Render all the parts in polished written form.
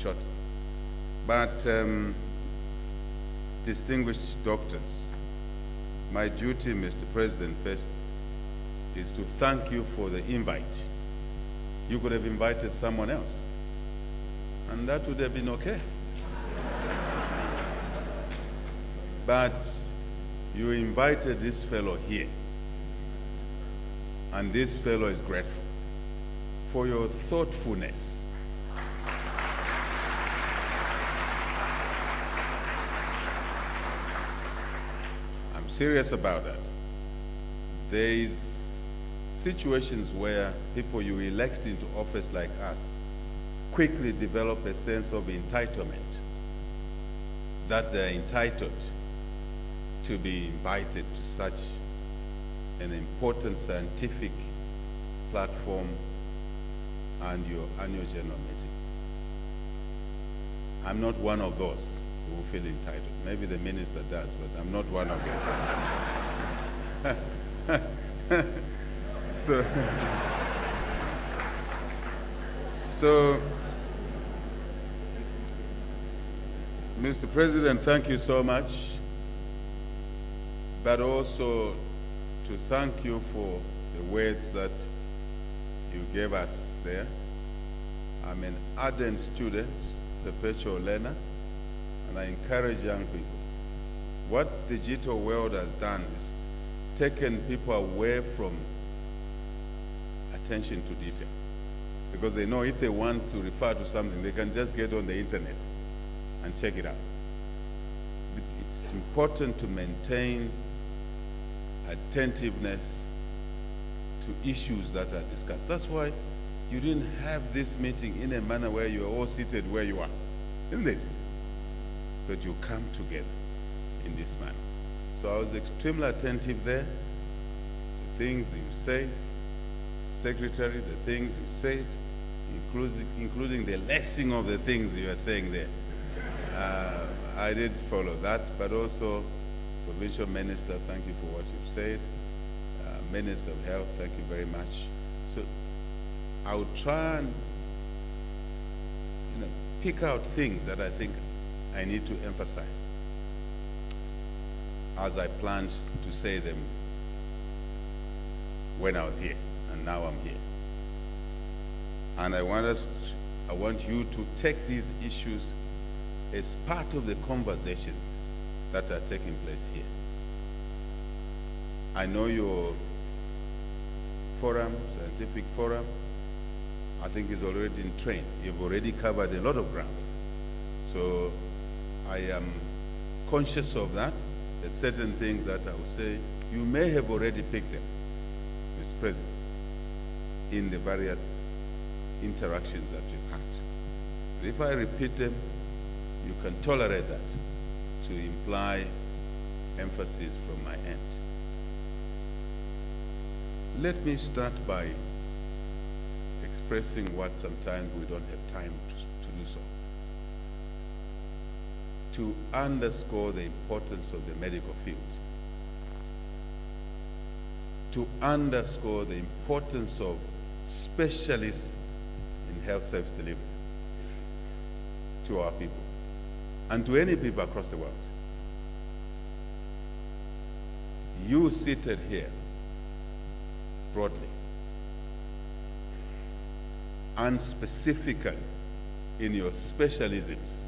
shortly. But distinguished doctors, my duty, Mr. President, first is to thank you for the invite. You could have invited someone else, and that would have been okay. But you invited this fellow here, and this fellow is grateful for your thoughtfulness. I'm serious about that. There is situations where people you elect into office like us quickly develop a sense of entitlement, that they're entitled to be invited to such an important scientific platform and your annual general meeting. I'm not one of those who feel entitled. Maybe the minister does, but I'm not one of them. So, Mr. President, thank you so much, but also to thank you for the words that you gave us there. I'm an ardent student, perpetual learner, and I encourage young people. What the digital world has done is taken people away from attention to detail, because they know if they want to refer to something, they can just get on the internet and check it out. But it's important to maintain attentiveness to issues that are discussed. That's why you didn't have this meeting in a manner where you are all seated where you are, isn't it? But you come together in this manner. So I was extremely attentive there. The things that you said, Secretary, the things you said, including the lesson of the things you are saying there. I did follow that, but also, Provincial Minister, thank you for what you've said. Minister of Health, thank you very much. So I would try and pick out things that I think I need to emphasize as I planned to say them when I was here, and now I'm here. And I want you to take these issues as part of the conversations that are taking place here. I know your forum, scientific forum, I think is already in train. You've already covered a lot of ground. So I am conscious of that, that certain things that I would say, you may have already picked them, Mr. President, in the various interactions that you've had. But if I repeat them, you can tolerate that to imply emphasis from my end. Let me start by expressing what sometimes we don't have time to do so. To underscore the importance of the medical field. To underscore the importance of specialists in health service delivery to our people and to any people across the world. You seated here broadly and specifically in your specialisms,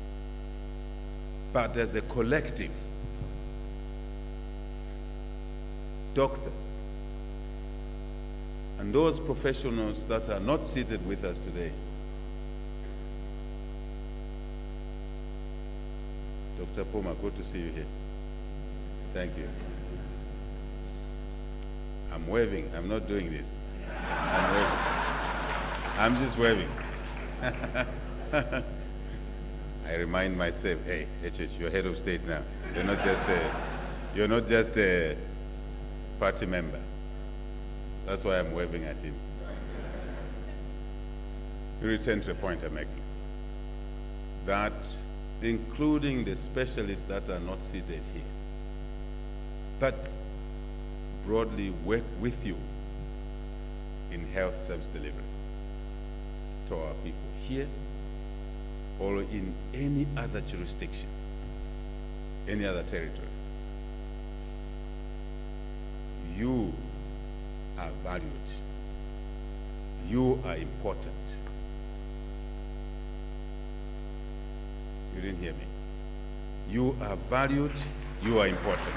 but as a collective, doctors and those professionals that are not seated with us today. Dr. Puma, good to see you here. Thank you. I'm waving. I'm not doing this. I'm waving. I'm just waving. I remind myself, hey, HH, you're head of state now. You're not just a party member. That's why I'm waving at him. You return to the point I'm making. That including the specialists that are not seated here, but broadly work with you in health service delivery to our people here or in any other jurisdiction, any other territory. You are valued. You are important. You didn't hear me. You are valued. You are important.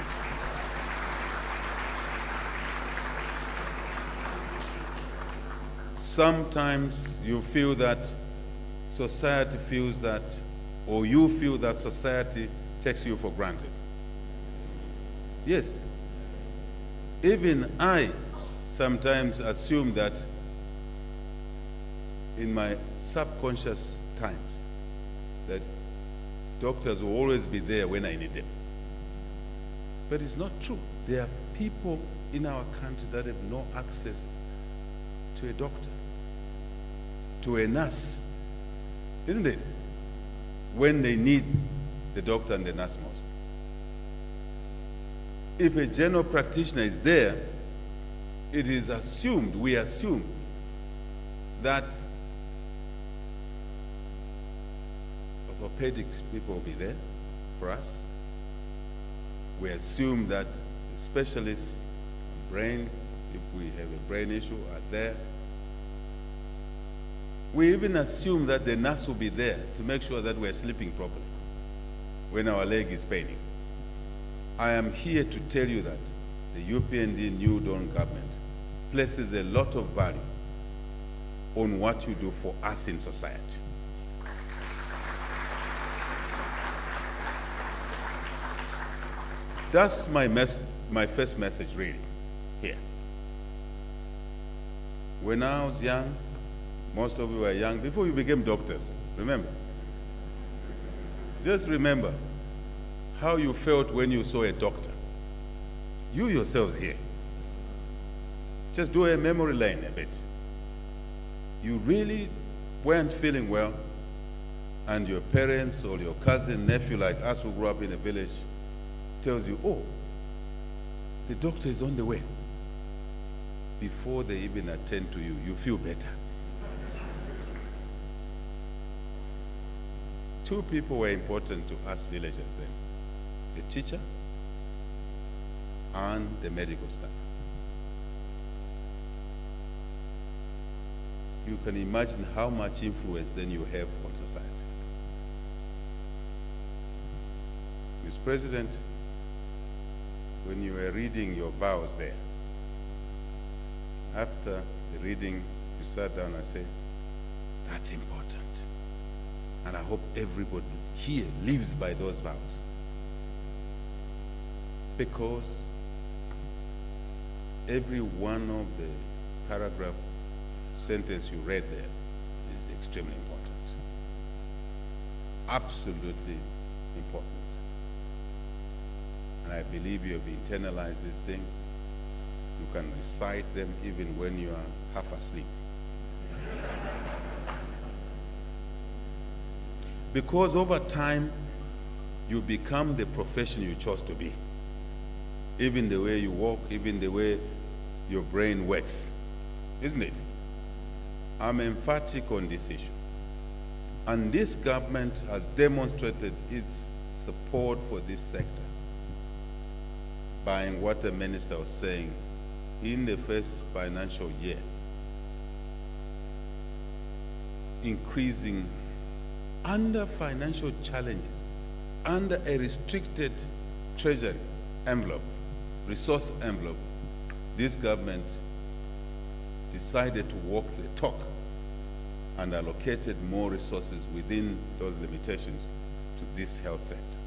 Sometimes you feel that society feels that, or you feel that society takes you for granted. Yes. Even I sometimes assume that in my subconscious times that doctors will always be there when I need them. But it's not true. There are people in our country that have no access to a doctor, to a nurse, isn't it? When they need the doctor and the nurse most. If a general practitioner is there, it is assumed, we assume, that orthopedic people will be there for us. We assume that the specialists on brains, if we have a brain issue, are there. We even assume that the nurse will be there to make sure that we're sleeping properly when our leg is paining. I am here to tell you that the UPND New Dawn government places a lot of value on what you do for us in society. That's my first message really here. When I was young, most of you were young before you became doctors, remember? Just remember how you felt when you saw a doctor. You yourselves here. Just do a memory lane a bit. You really weren't feeling well, and your parents or your cousin, nephew like us who grew up in a village tells you, oh, the doctor is on the way. Before they even attend to you, you feel better. Two people were important to us villagers then. The teacher and the medical staff. You can imagine how much influence then you have on society. Mr. President, when you were reading your vows there, after the reading, you sat down and said, that's important. And I hope everybody here lives by those vows. Because every one of the paragraph sentence you read there is extremely important. Absolutely important. And I believe you have internalized these things. You can recite them even when you are half asleep. Because over time, you become the profession you chose to be. Even the way you walk, even the way your brain works, isn't it? I'm emphatic on this issue. And this government has demonstrated its support for this sector by what the minister was saying in the first financial year, increasing under financial challenges, under a restricted treasury envelope, resource envelope, this government decided to walk the talk and allocated more resources within those limitations to this health sector,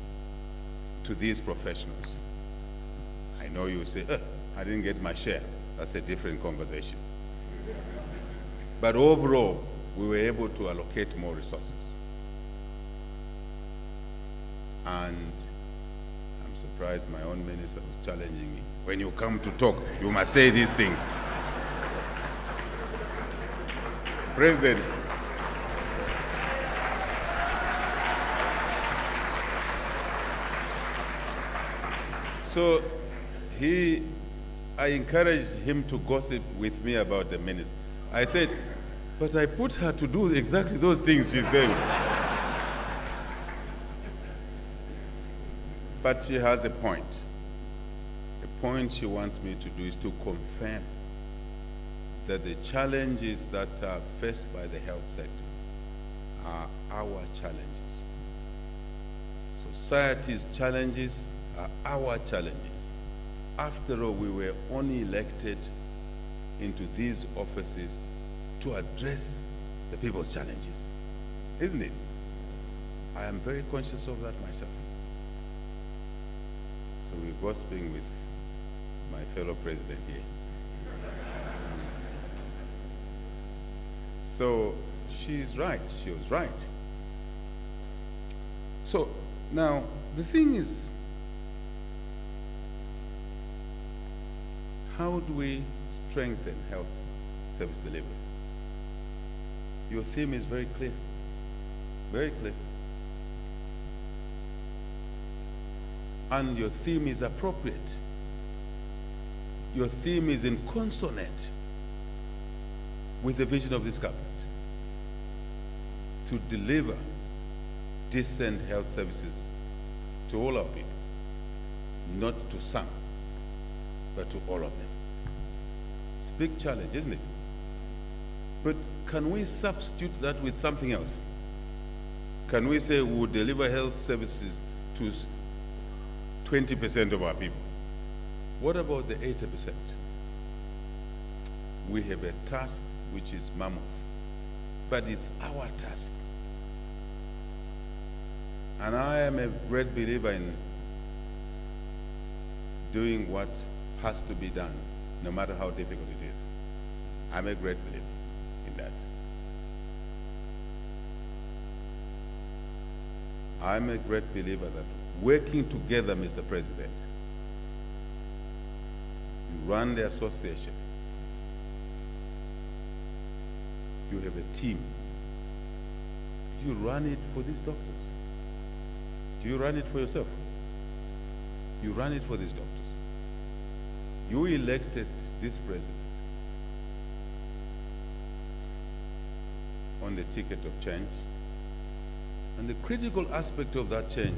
to these professionals. I know you say, I didn't get my share. That's a different conversation. But overall, we were able to allocate more resources. And I'm surprised my own minister was challenging me. When you come to talk, you must say these things. President, so I encouraged him to gossip with me about the minister. I said, but I put her to do exactly those things she said. But she has a point. The point she wants me to do is to confirm that the challenges that are faced by the health sector are our challenges. Society's challenges are our challenges. After all, we were only elected into these offices to address the people's challenges, isn't it? I am very conscious of that myself. So we're gossiping with my fellow president here. So she's right, she was right. So now the thing is, how do we strengthen health service delivery? Your theme is very clear, very clear. And your theme is appropriate. Your theme is in consonant with the vision of this government to deliver decent health services to all our people, not to some, but to all of them. It's a big challenge, isn't it? But can we substitute that with something else? Can we say we will deliver health services to 20% of our people? What about the 80%? We have a task which is mammoth, but it's our task. And I am a great believer in doing what has to be done, no matter how difficult it is. I'm a great believer in that. I'm a great believer that working together, Mr. President, you run the association, you have a team, you run it for these doctors. Do you run it for yourself? You run it for these doctors. You elected this president on the ticket of change. And the critical aspect of that change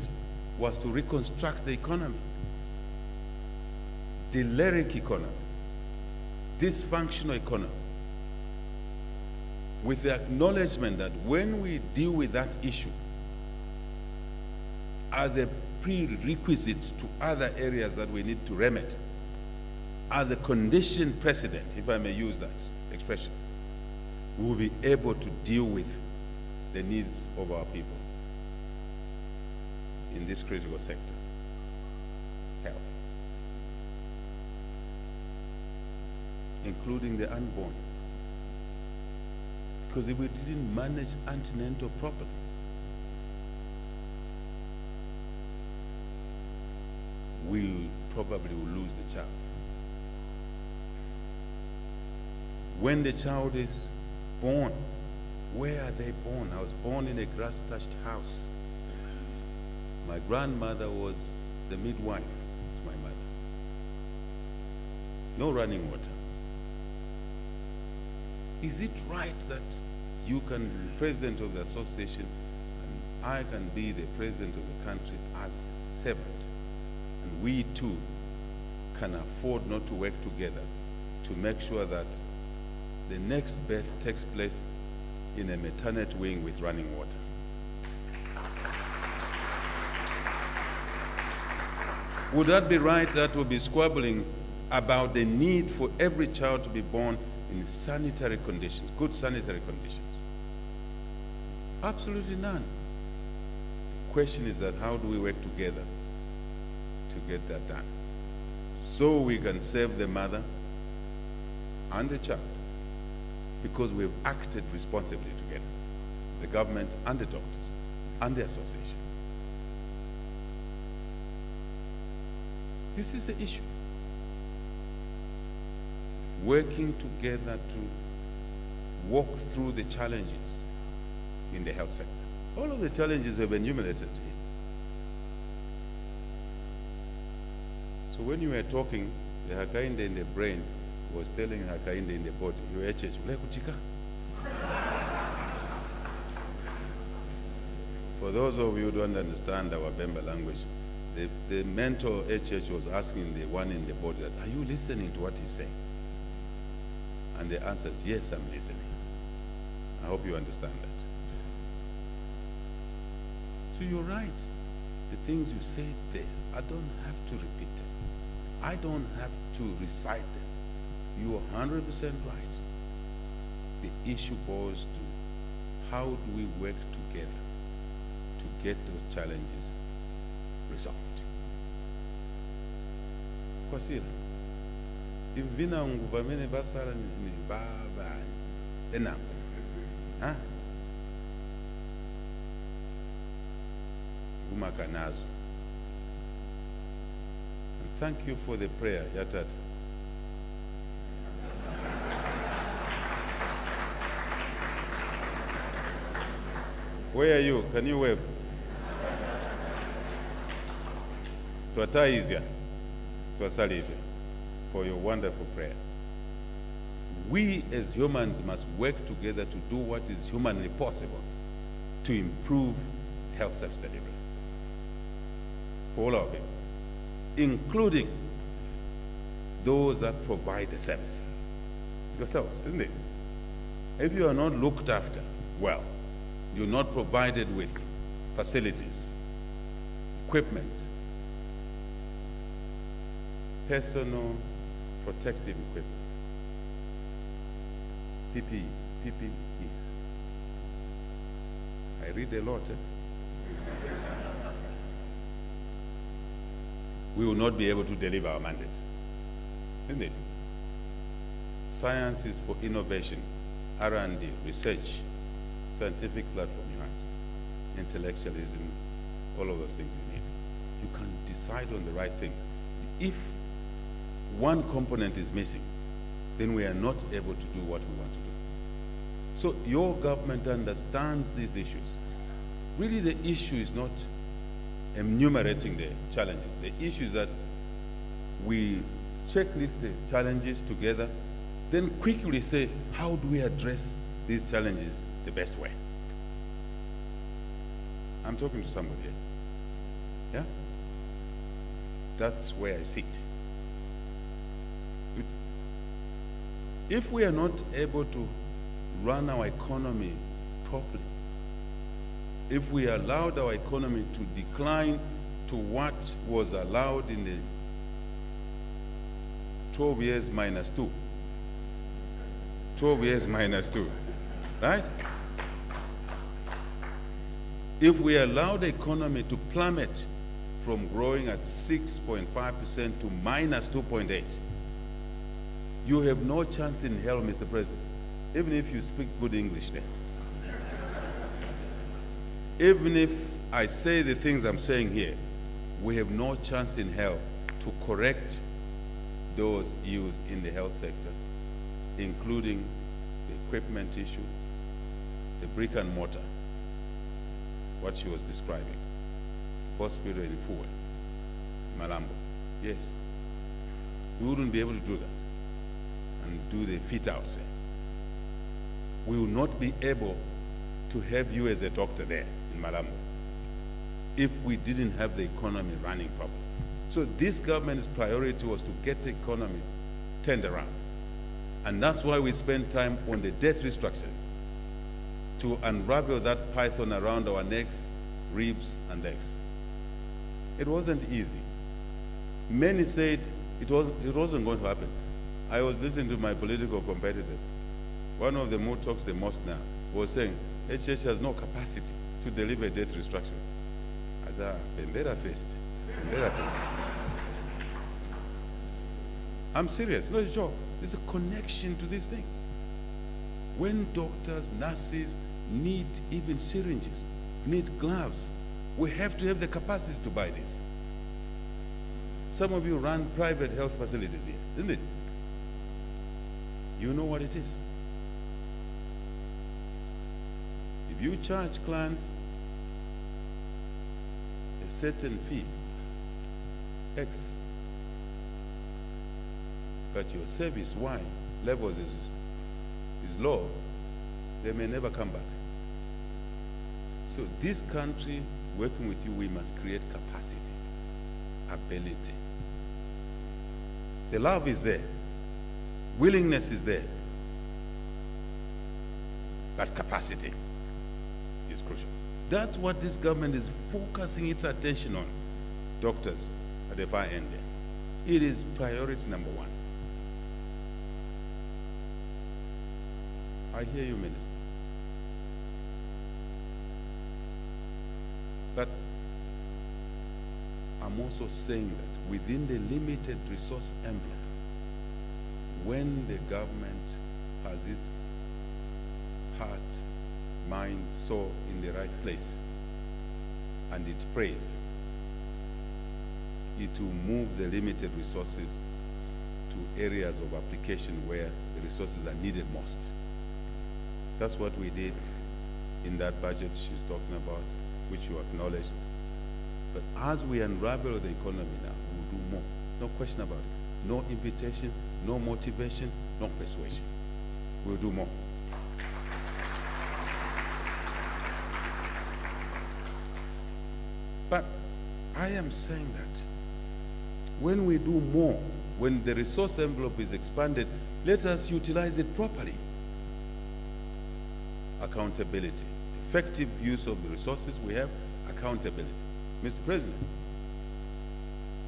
was to reconstruct the economy. The lyric economy, dysfunctional economy, with the acknowledgement that when we deal with that issue as a prerequisite to other areas that we need to remedy, as a condition precedent, if I may use that expression, we will be able to deal with the needs of our people in this critical sector, health, including the unborn. Because if we didn't manage antenatal properly, we probably will lose the child. When the child is born, where are they born? I was born in a grass-thatched house. My grandmother was the midwife to my mother. No running water. Is it right that you can be the president of the association and I can be the president of the country as separate, and we two can afford not to work together to make sure that the next birth takes place in a maternity wing with running water? Would that be right that we'll be squabbling about the need for every child to be born in sanitary conditions, good sanitary conditions? Absolutely none. The question is that how do we work together to get that done? So we can save the mother and the child, because we've acted responsibly together, the government and the doctors and the association. This is the issue. Working together to walk through the challenges in the health sector. All of the challenges have been enumerated here. So when you were talking, the Hakainde in the brain was telling Hakainde in the body, you were kuchika. For those of you who don't understand our Bemba language, The mentor HH was asking the one in the board that, are you listening to what he's saying? And the answer is, yes, I'm listening. I hope you understand that. So you're right. The things you said there, I don't have to repeat them. I don't have to recite them. You are 100% right. The issue boils to how do we work together to get those challenges resolved. Kwasira, ivina nguvamene basala ni baba enam. Huh? Umakanazo. And thank you for the prayer, Yatat. Where are you? Can you wave? Twataizia, twasalivia for your wonderful prayer. We as humans must work together to do what is humanly possible to improve health service delivery for all of it, including those that provide the service. Yourselves, isn't it? If you are not looked after well, you're not provided with facilities, equipment, personal protective equipment, PPEs. I read a lot. We will not be able to deliver our mandate, isn't it? Science is for innovation, R&D, research, scientific platform you have, intellectualism, all of those things you need. You can decide on the right things. If one component is missing, then we are not able to do what we want to do. So your government understands these issues. Really the issue is not enumerating the challenges. The issue is that we checklist the challenges together, then quickly say, how do we address these challenges the best way? I'm talking to somebody here. Yeah? That's where I sit. If we are not able to run our economy properly, if we allowed our economy to decline to what was allowed in the 12 years minus 2, 12 years minus 2, right? If we allow the economy to plummet from growing at 6.5% to minus 2.8, you have no chance in hell, Mr. President, even if you speak good English there. Even if I say the things I'm saying here, we have no chance in hell to correct those issues in the health sector, including the equipment issue, the brick and mortar, what she was describing, hospital in Fuwe, Malambo. Yes, we wouldn't be able to do that and do the fit outs there. We will not be able to have you as a doctor there in Malambo if we didn't have the economy running properly. So this government's priority was to get the economy turned around. And that's why we spend time on the debt restructuring, to unravel that python around our necks, ribs, and legs. It wasn't easy. Many said it wasn't going to happen. I was listening to my political competitors. One of them who talks the most now was saying, HH has no capacity to deliver debt restructuring. I said, Bendera first. Bendera first. I'm serious, not a joke. There's a connection to these things. When doctors, nurses need even syringes, need gloves, we have to have the capacity to buy this. Some of you run private health facilities here, isn't it? You know what it is. If you charge clients a certain fee, X, but your service Y levels is low, they may never come back. So this country, working with you, we must create capacity ability. The love is there. Willingness is there. But capacity is crucial. That's what this government is focusing its attention on. Doctors at the far end there. It is priority number one. I hear you, Minister. But I'm also saying that within the limited resource envelope, when the government has its heart, mind, soul in the right place, and it prays, it will move the limited resources to areas of application where the resources are needed most. That's what we did in that budget she's talking about, which you acknowledged. But as we unravel the economy now, we'll do more. No question about it. No invitation, no motivation, no persuasion. We'll do more. But I am saying that when we do more, when the resource envelope is expanded, let us utilize it properly. Accountability. Effective use of the resources we have, accountability. Mr. President,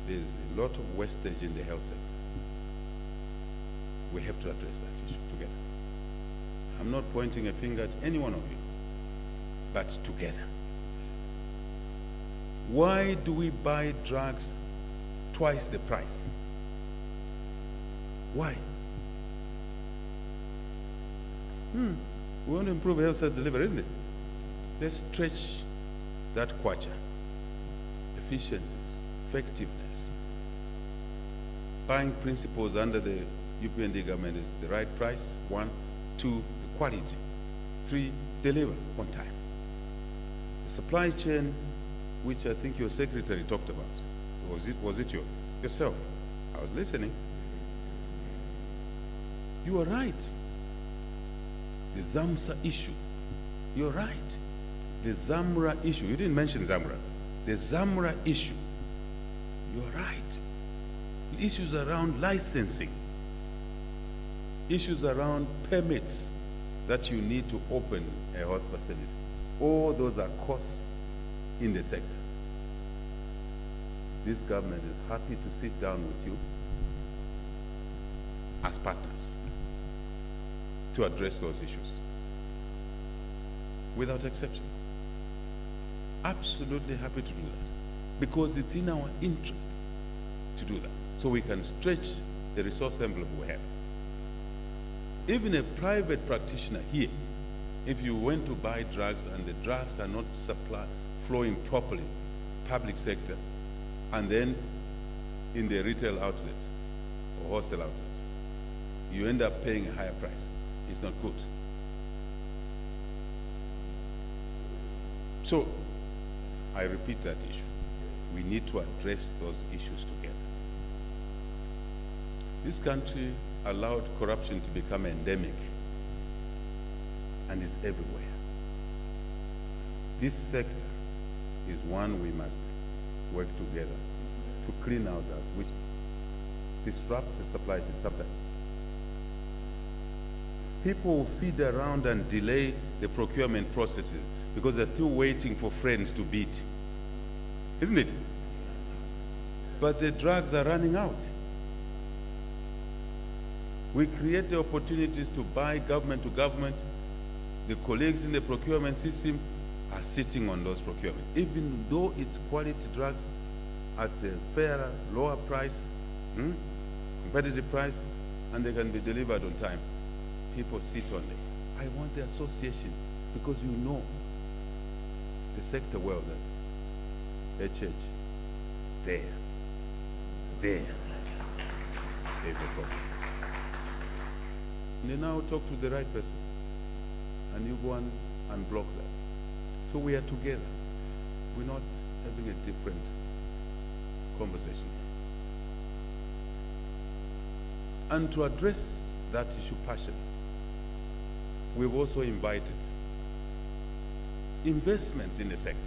there's a lot of wastage in the health sector. We have to address that issue together. I'm not pointing a finger at any one of you, but together. Why do we buy drugs twice the price? Why? We want to improve health service delivery, isn't it? Let's stretch that kwacha. Efficiencies, effectiveness. Buying principles under the UPND government is the right price, 1. 2, the quality. 3, deliver on time. The supply chain, which I think your secretary talked about, was it yourself? I was listening. You are right. The ZAMSA issue. You're right. The ZAMRA issue. You didn't mention ZAMRA. The ZAMRA issue. You're right. The issues around licensing. Issues around permits that you need to open a health facility. All those are costs in the sector. This government is happy to sit down with you as partners to address those issues without exception. Absolutely happy to do that because it's in our interest to do that so we can stretch the resource envelope we have. Even a private practitioner here, if you went to buy drugs and the drugs are not flowing properly, public sector, and then in the retail outlets or wholesale outlets, you end up paying a higher price. It's not good. So, I repeat that issue. We need to address those issues together. This country allowed corruption to become endemic, and it's everywhere. This sector is one we must work together to clean out that, which disrupts the supply chain sometimes. People will feed around and delay the procurement processes because they're still waiting for friends to bid. Isn't it? But the drugs are running out. We create the opportunities to buy government to government. The colleagues in the procurement system are sitting on those procurement. Even though it's quality drugs at a fairer, lower price, competitive price, and they can be delivered on time, people sit on it. I want the association because you know the sector well that HH, there's a problem. And then now talk to the right person and you go and unblock that. So we are together. We're not having a different conversation. And to address that issue partially, we've also invited investments in the sector.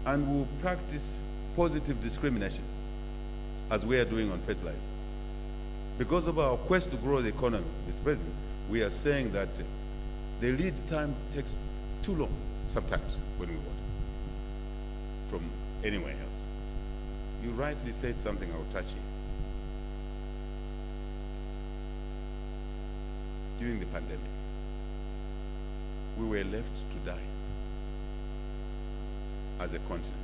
And we'll practice positive discrimination, as we are doing on fertilizer. Because of our quest to grow the economy, Mr. President, we are saying that the lead time takes too long sometimes when we water from anywhere else. You rightly said something I will touch here. During the pandemic, we were left to die as a continent.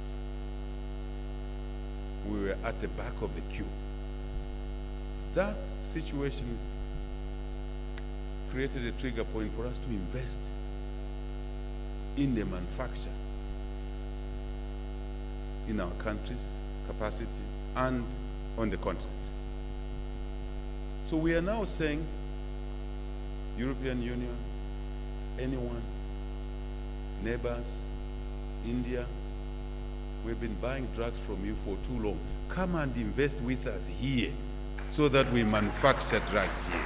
We were at the back of the queue. That situation created a trigger point for us to invest in the manufacture in our country's capacity and on the continent. So we are now saying, European Union, anyone, neighbors, India, we've been buying drugs from you for too long. Come and invest with us here so that we manufacture drugs here.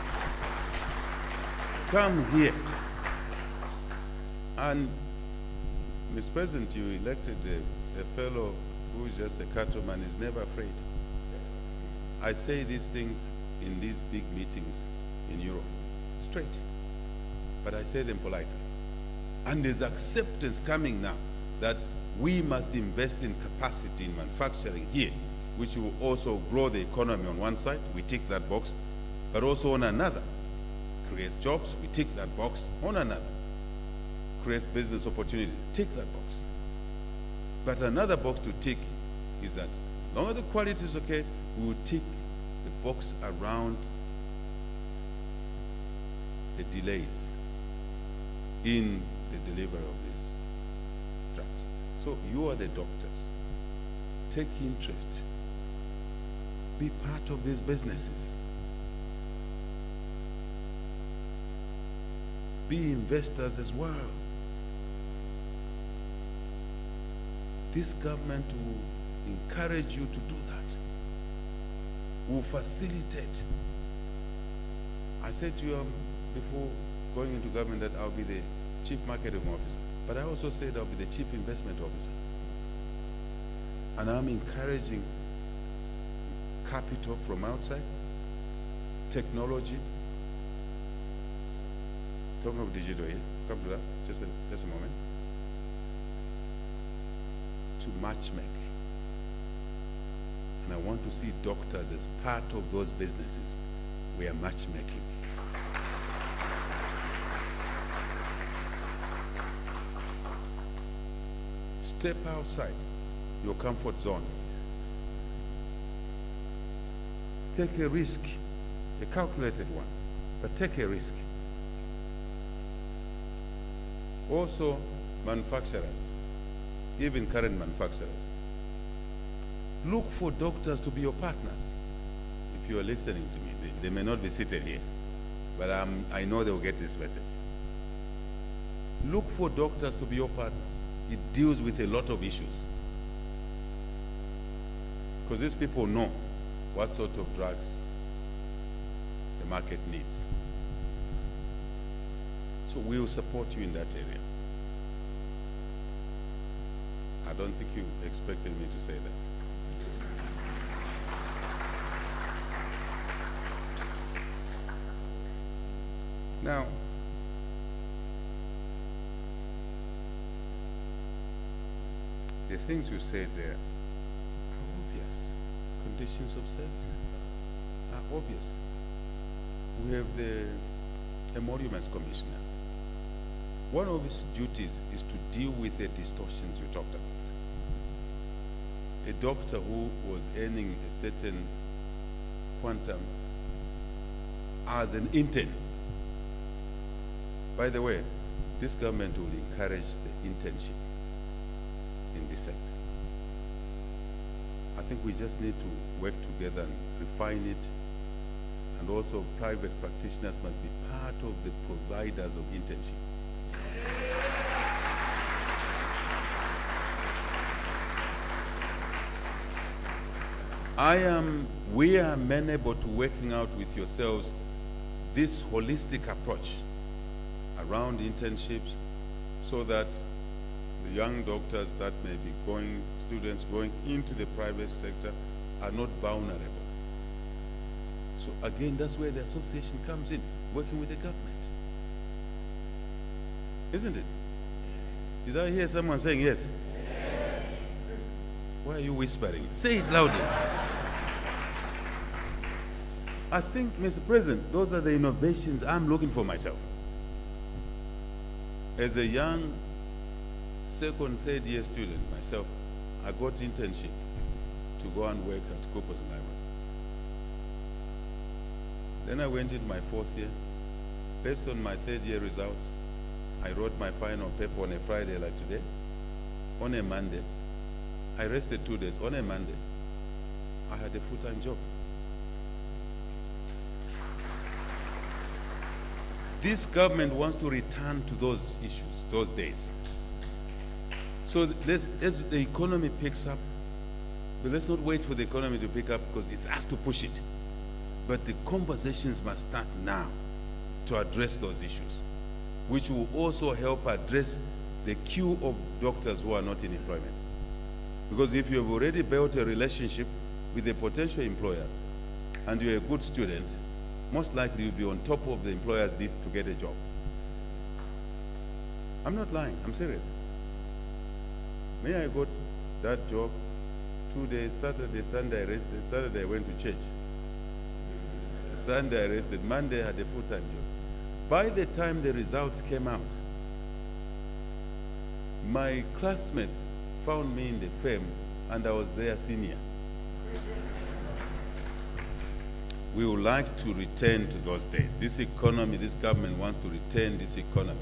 Come here. And, Mr. President, you elected a fellow who is just a cattleman, is never afraid. I say these things in these big meetings in Europe, straight. But I say them politely. And there's acceptance coming now that we must invest in capacity in manufacturing here, which will also grow the economy on one side, we tick that box, but also on another, creates jobs, we tick that box, on another, creates business opportunities, tick that box. But another box to tick is that, as long as the quality is okay, we will tick the box around the delays in the delivery of these drugs. So you are the doctors. Take interest. Be part of these businesses. Be investors as well. This government will encourage you to do that. Will facilitate. I said to you before going into government that I'll be the chief marketing officer, but I also said I'll be the chief investment officer. And I'm encouraging capital from outside, technology. Talking of digital here, come to that, just a moment. To matchmake. And I want to see doctors as part of those businesses. We are matchmaking. Step outside your comfort zone. Take a risk, a calculated one, but take a risk. Also, manufacturers, even current manufacturers, look for doctors to be your partners. If you are listening to me, they may not be seated here, but I know they will get this message. Look for doctors to be your partners. It deals with a lot of issues. Because these people know what sort of drugs the market needs. So we will support you in that area. I don't think you expected me to say that. Now, the things you said there are obvious. Conditions of service are obvious. We have the Emoluments Commissioner. One of his duties is to deal with the distortions you talked about. A doctor who was earning a certain quantum as an intern. By the way, this government will encourage the internship in this sector. I think we just need to work together and refine it. And also private practitioners must be part of the providers of internship. We are amenable to working out with yourselves this holistic approach around internships so that the young doctors that may be going, students going into the private sector are not vulnerable. So again, that's where the association comes in, working with the government. Isn't it? Did I hear someone saying yes? Yes. Why are you whispering? Say it loudly. I think, Mr. President, those are the innovations I'm looking for myself. As a young second, third year student myself, I got internship to go and work at Cooper's Library. Then I went into my fourth year. Based on my third year results, I wrote my final paper on a Friday like today. On a Monday, I rested 2 days. On a Monday, I had a full-time job. This government wants to return to those issues, those days. So as the economy picks up, but let's not wait for the economy to pick up because it's us to push it. But the conversations must start now to address those issues, which will also help address the queue of doctors who are not in employment. Because if you have already built a relationship with a potential employer and you're a good student, most likely you'll be on top of the employer's list to get a job. I'm not lying, I'm serious. Me, I got that job 2 days, Saturday, Sunday I rested, Saturday I went to church. Sunday I rested, Monday I had a full-time job. By the time the results came out, my classmates found me in the firm and I was their senior. We would like to return to those days. This economy, this government wants to return this economy.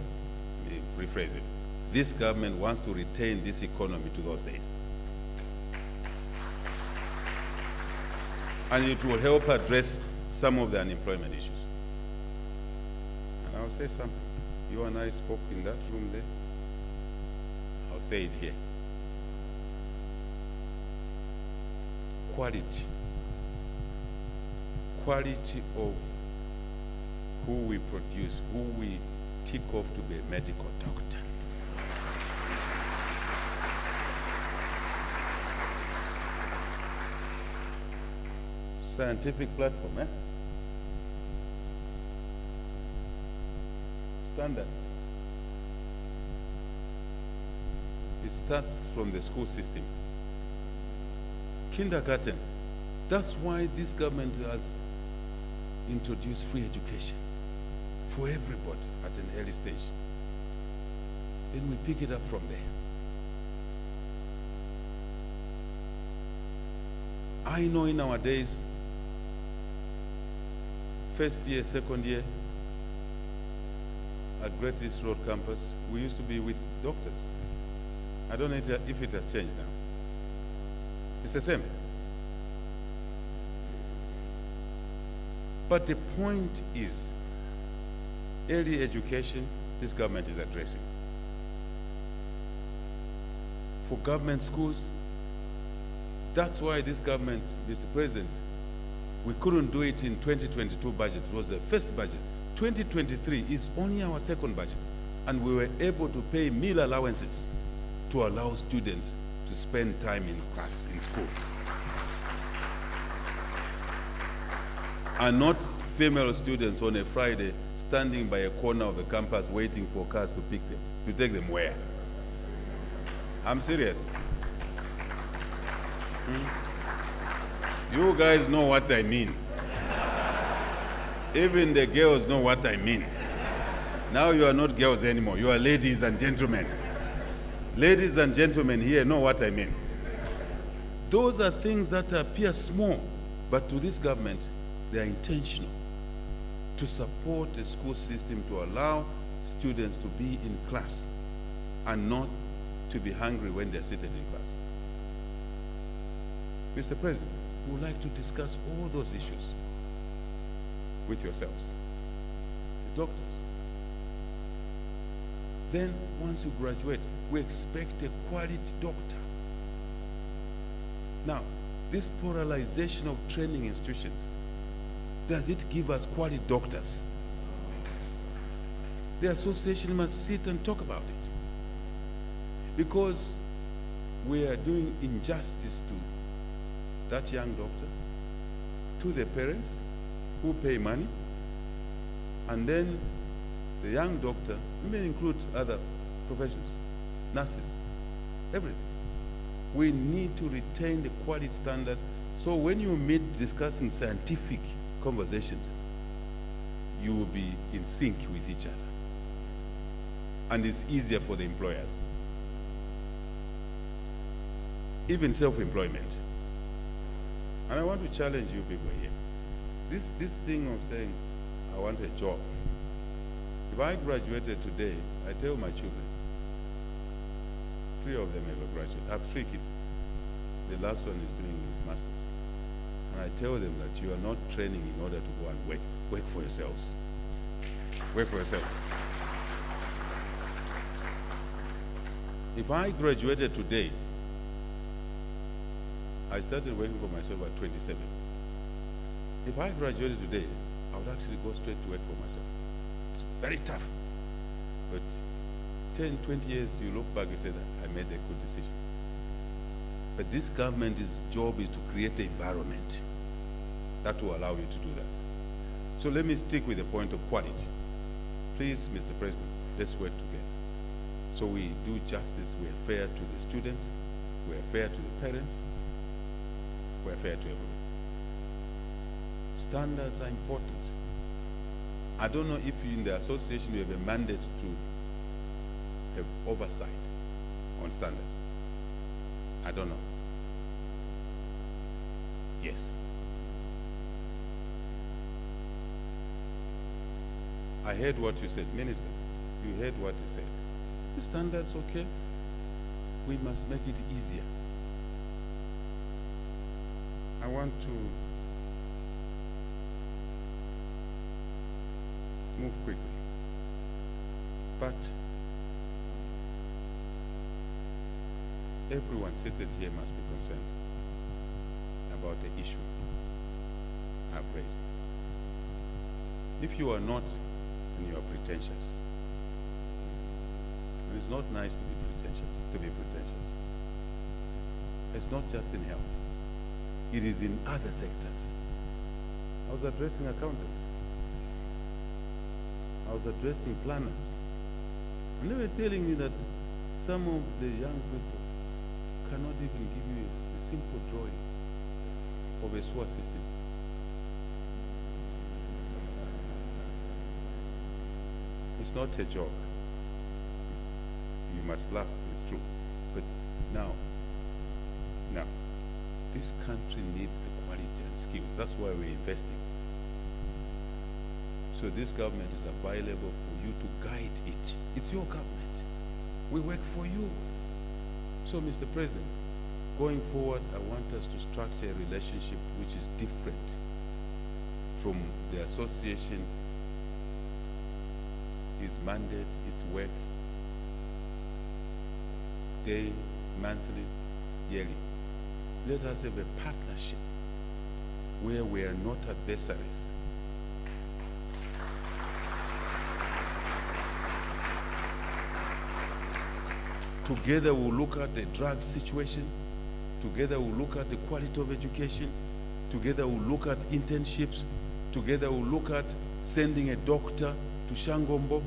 Let me rephrase it. This government wants to return this economy to those days. And it will help address some of the unemployment issues. And I'll say something. You and I spoke in that room there. I'll say it here. Quality. Quality of who we produce, who we tick off to be a medical doctor. Scientific platform, eh? Standards. It starts from the school system. Kindergarten. That's why this government has introduced free education for everybody at an early stage. Then we pick it up from there. I know in our days, first year, second year, at Great East Road campus, we used to be with doctors. I don't know if it has changed now. It's the same. But the point is, early education, this government is addressing. For government schools, that's why this government, Mr. President, we couldn't do it in 2022 budget. It was the first budget. 2023 is only our second budget. And we were able to pay meal allowances to allow students to spend time in class, in school. And not female students on a Friday standing by a corner of the campus waiting for cars to pick them, to take them where? I'm serious. You guys know what I mean. Even the girls know what I mean. Now you are not girls anymore. You are ladies and gentlemen. Ladies and gentlemen here know what I mean. Those are things that appear small, but to this government, they are intentional to support the school system to allow students to be in class and not to be hungry when they're seated in class. Mr. President, we would like to discuss all those issues with yourselves, the doctors. Then, once you graduate, we expect a quality doctor. Now, this polarization of training institutions, does it give us quality doctors? The association must sit and talk about it. Because we are doing injustice to that young doctor, to the parents who pay money, and then the young doctor, we may include other professions, nurses, everything. We need to retain the quality standard, so when you meet discussing scientific conversations, you will be in sync with each other. And it's easier for the employers. Even self-employment. And I want to challenge you people here. This thing of saying, I want a job. If I graduated today, I tell my children, 3 of them have graduated. I have 3 kids. The last one is doing his master's. And I tell them that you are not training in order to go and work. Work for yourselves. Work for yourselves. If I graduated today, I started working for myself at 27. If I graduated today, I would actually go straight to work for myself. It's very tough. But 10, 20 years, you look back, you say that I made a good decision. But this government's job is to create an environment that will allow you to do that. So let me stick with the point of quality. Please, Mr. President, let's work together. So we do justice, we are fair to the students, we are fair to the parents, we are fair to everyone. Standards are important. I don't know if in the association you have a mandate to have oversight on standards. I don't know. Yes. I heard what you said, Minister. You heard what you said. The standards, okay. We must make it easier. I want to move quickly. But everyone seated here must be concerned about the issue I've raised. If you are not, then you are pretentious. And it's not nice to be pretentious. It's not just in health. It is in other sectors. I was addressing accountants. I was addressing planners. And they were telling me that some of the young people cannot even give you a simple drawing of a sewer system. It's not a joke. You must laugh, it's true. But now, this country needs quality and skills. That's why we're investing. So this government is available for you to guide it. It's your government. We work for you. So, Mr. President, going forward, I want us to structure a relationship which is different from the association, its mandate, its work, day, monthly, yearly. Let us have a partnership where we are not adversaries. Together we'll look at the drug situation. Together we'll look at the quality of education. Together we'll look at internships. Together we'll look at sending a doctor to Shangombo.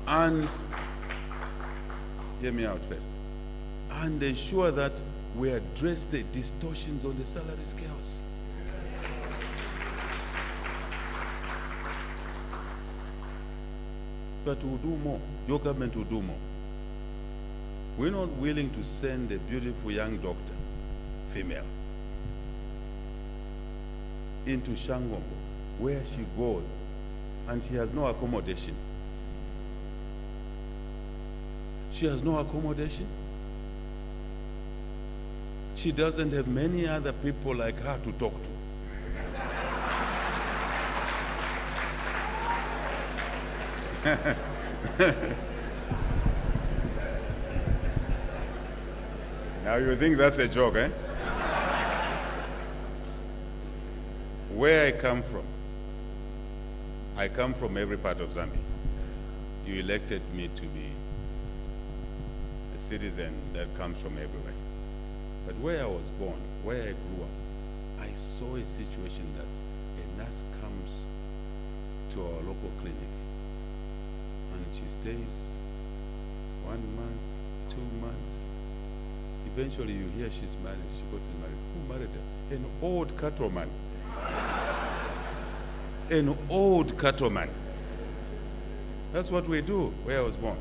And, hear me out first, and ensure that we address the distortions on the salary scales. But we'll do more. Your government will do more. We're not willing to send a beautiful young doctor, female, into Shangombo, where she goes and she has no accommodation. She has no accommodation. She doesn't have many other people like her to talk to. Now you think that's a joke, eh? Where I come from every part of Zambia. You elected me to be citizen that comes from everywhere. But where I was born, where I grew up, I saw a situation that a nurse comes to our local clinic and she stays 1 month, 2 months. Eventually you hear she's married, she got married. Who married her? An old cattleman. An old cattleman. That's what we do where I was born.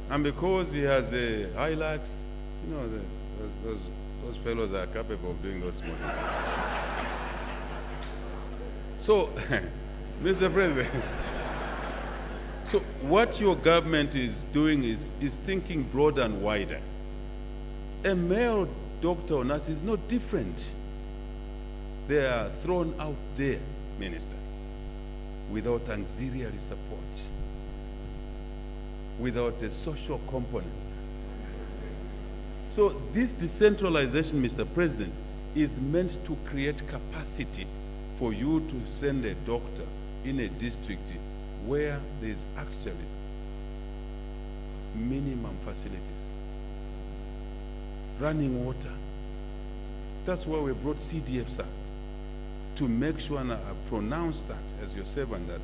And because he has a Hilux, you know, those fellows are capable of doing those small things. So, Mr. President, so what your government is doing is thinking broader and wider. A male doctor or nurse is no different. They are thrown out there, Minister, without auxiliary support, without the social components. So this decentralization, Mr. President, is meant to create capacity for you to send a doctor in a district where there's actually minimum facilities. Running water. That's why we brought CDFs up, to make sure, and I pronounce that as your servant, that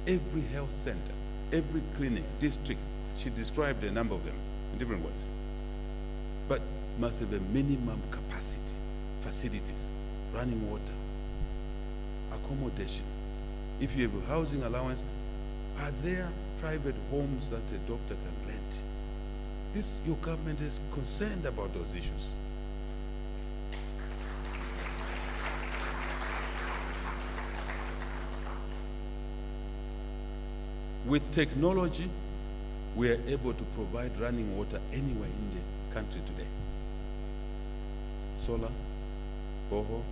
every health center, every clinic, district, she described a number of them in different ways, but must have a minimum capacity, facilities, running water, accommodation. If you have a housing allowance, are there private homes that a doctor can rent? Your government is concerned about those issues. With technology, we are able to provide running water anywhere in the country today. Solar, borehole,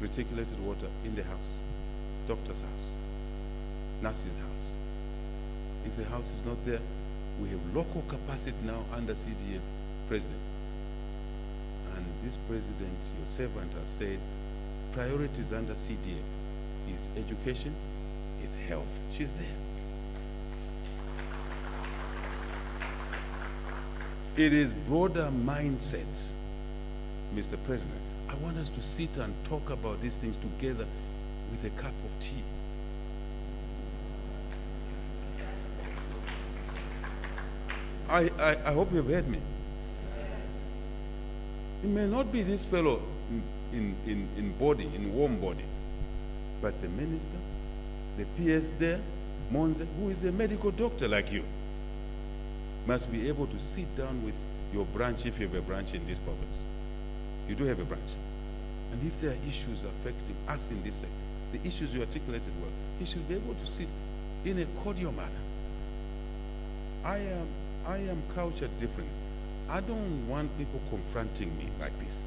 reticulated water in the house, doctor's house, nurse's house. If the house is not there, we have local capacity now under CDF president. And this president, your servant, has said priorities under CDF is education, it's health. She's there. It is broader mindsets, Mr. President. I want us to sit and talk about these things together with a cup of tea. I hope you've heard me. It may not be this fellow in body, in warm body, but the minister, the PS there, Monze, who is a medical doctor like you, must be able to sit down with your branch, if you have a branch in this province. You do have a branch. And if there are issues affecting us in this sector, the issues you articulated well, he should be able to sit in a cordial manner. I am cultured differently. I don't want people confronting me like this,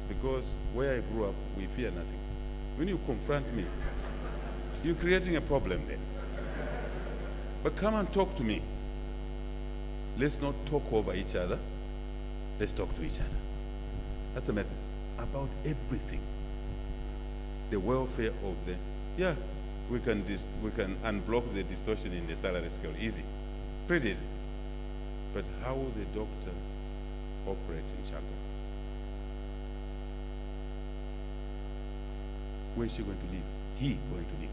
because where I grew up, we fear nothing. When you confront me, you're creating a problem there. But come and talk to me. Let's not talk over each other. Let's talk to each other. That's the message. About everything. The welfare of the, we can unblock the distortion in the salary scale. Easy. Pretty easy. But how will the doctor operate in Shango? Where is she going to live? He going to live.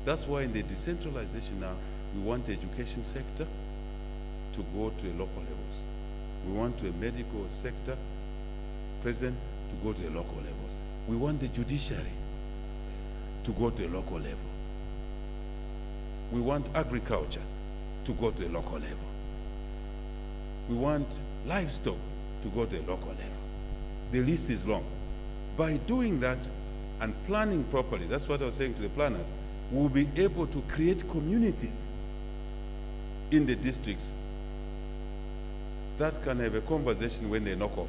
That's why in the decentralization now, we want the education sector to go to local levels. We want the medical sector, president, to go to the local levels. We want the judiciary to go to the local level. We want agriculture to go to the local level. We want livestock to go to the local level. The list is long. By doing that and planning properly, that's what I was saying to the planners, we'll be able to create communities in the districts that can have a conversation when they knock off.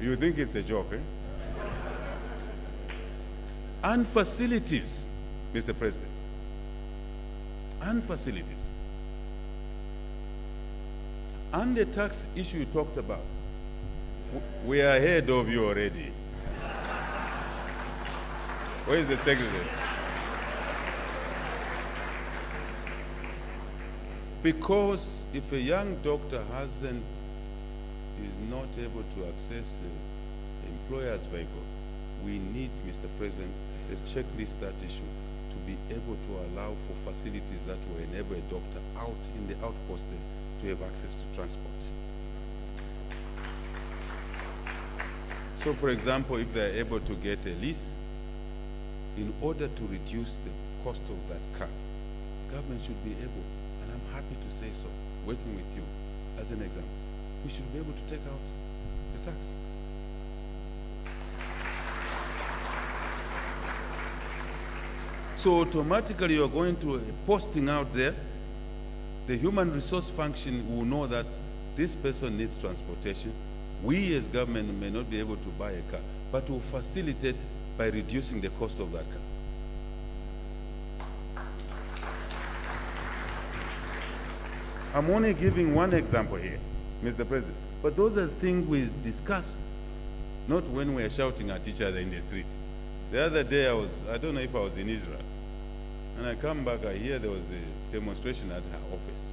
You think it's a joke, eh? And facilities, Mr. President. And facilities. And the tax issue you talked about. We are ahead of you already. Where is the secretary? Because if a young doctor is not able to access the employer's vehicle, we need, Mr. President, a checklist that issue to be able to allow for facilities that will enable a doctor out in the outpost to have access to transport. So, for example, if they're able to get a lease, in order to reduce the cost of that car, government should be able, and I'm happy to say so, working with you as an example, we should be able to take out the tax. So automatically you're going to a posting out there, the human resource function will know that this person needs transportation. We as government may not be able to buy a car, but will facilitate by reducing the cost of that car. I'm only giving one example here, Mr. President, but those are things we discuss, not when we're shouting at each other in the streets. The other day I don't know if I was in Israel, and I come back, I hear there was a demonstration at her office.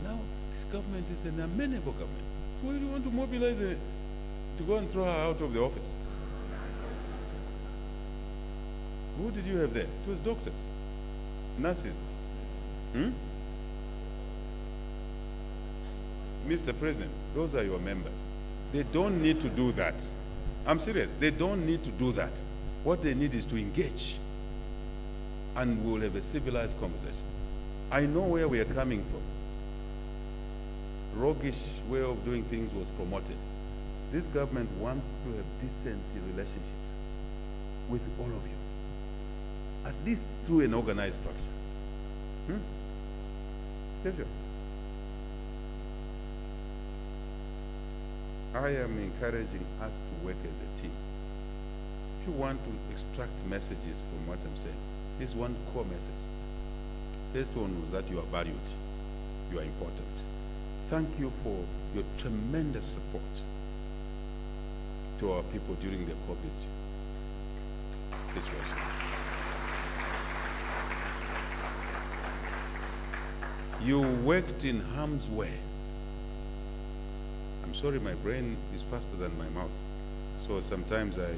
Now, this government is an amenable government. So why do you want to mobilize to go and throw her out of the office? Who did you have there? It was doctors, nurses. Mr. President, those are your members. They don't need to do that. I'm serious. They don't need to do that. What they need is to engage. And we'll have a civilized conversation. I know where we are coming from. Roguish way of doing things was promoted. This government wants to have decent relationships with all of you, at least through an organized structure. I am encouraging us to work as a team. If you want to extract messages from what I'm saying, here's one core message. First one was that you are valued, you are important. Thank you for your tremendous support to our people during the COVID situation. You worked in harm's way. I'm sorry, my brain is faster than my mouth. So sometimes I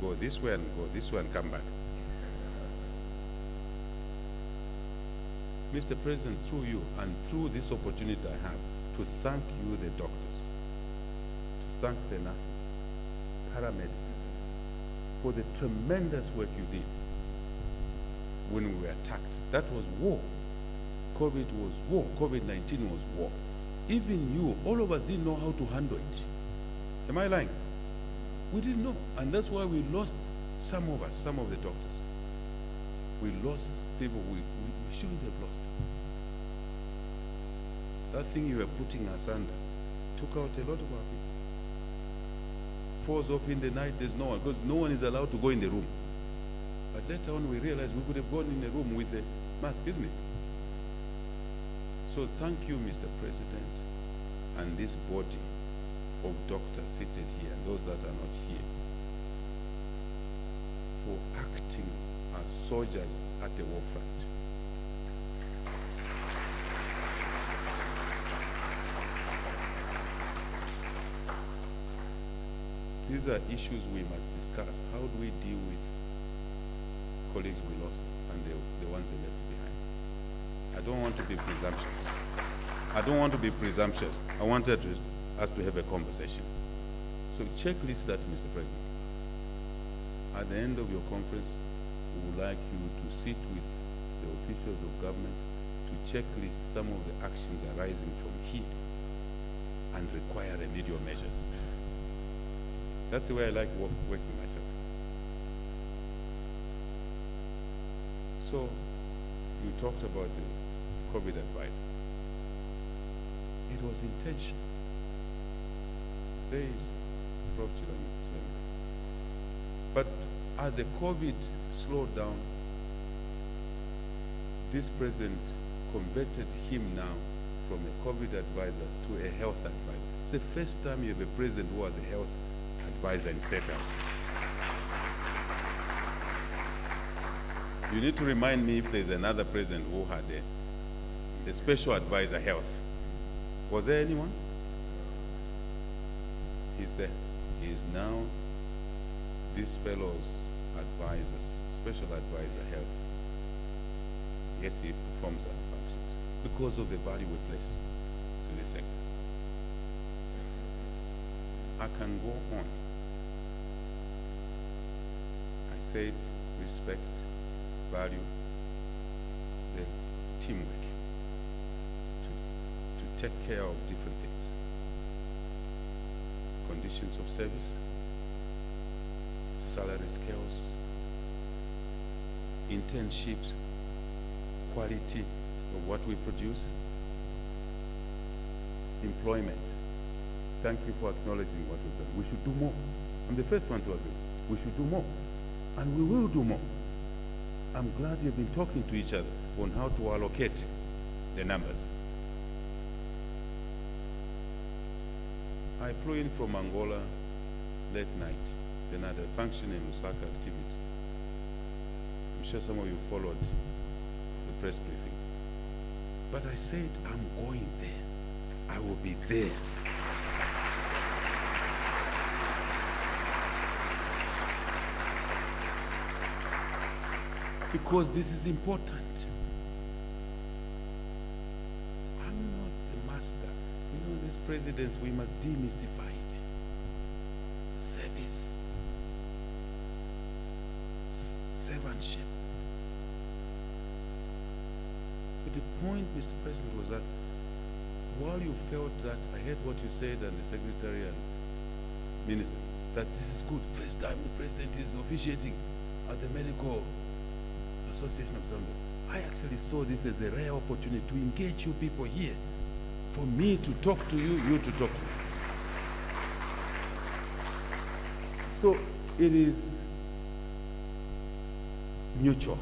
go this way and go this way and come back. Mr. President, through you and through this opportunity I have to thank you, the doctors, to thank the nurses, paramedics, for the tremendous work you did when we were attacked. That was war. COVID was war. COVID-19 was war. Even you, all of us didn't know how to handle it. Am I lying? We didn't know. And that's why we lost some of us, some of the doctors. We lost people we shouldn't have lost. That thing you were putting us under took out a lot of our people. 4 o'clock in the night, there's no one, because no one is allowed to go in the room. But later on, we realized we could have gone in a room with a mask, isn't it? So thank you, Mr. President, and this body of doctors seated here, and those that are not here, for acting as soldiers at the war front. These are issues we must discuss. How do we deal with colleagues we lost and the ones they left behind? I don't want to be presumptuous. I don't want to be presumptuous. I wanted us to have a conversation. So checklist that, Mr. President. At the end of your conference, we would like you to sit with the officials of government to checklist some of the actions arising from here and require remedial measures. That's the way I like working myself. So, you talked about the COVID advice. It was intentional. There is fraudulent. But as the COVID slowed down, this president converted him now from a COVID advisor to a health advisor. It's the first time you have a president who was a health advisor in State House. You need to remind me if there's another president who had a special advisor health. Was there anyone? He's there. He is now this fellow's advisor, special advisor health. Yes, he performs that functions because of the value we place to this sector. I can go on. I said respect, value, then teamwork to take care of different things. Conditions of service, salary scales, internships, quality of what we produce, employment. Thank you for acknowledging what we've done. We should do more. I'm the first one to agree. We should do more. And we will do more. I'm glad you've been talking to each other on how to allocate the numbers. I flew in from Angola late night. Then I had a function in Lusaka activity. I'm sure some of you followed the press briefing. But I said, I'm going there. I will be there. Because this is important. I'm not the master. You know, these presidents, we must demystify it. Service. Servantship. But the point, Mr. President, was that while you felt that, I heard what you said and the Secretary and Minister, that this is good. First time the President is officiating at the Medical Association of Zambia. I actually saw this as a rare opportunity to engage you people here. For me to talk to you, you to talk to me. So it is mutual.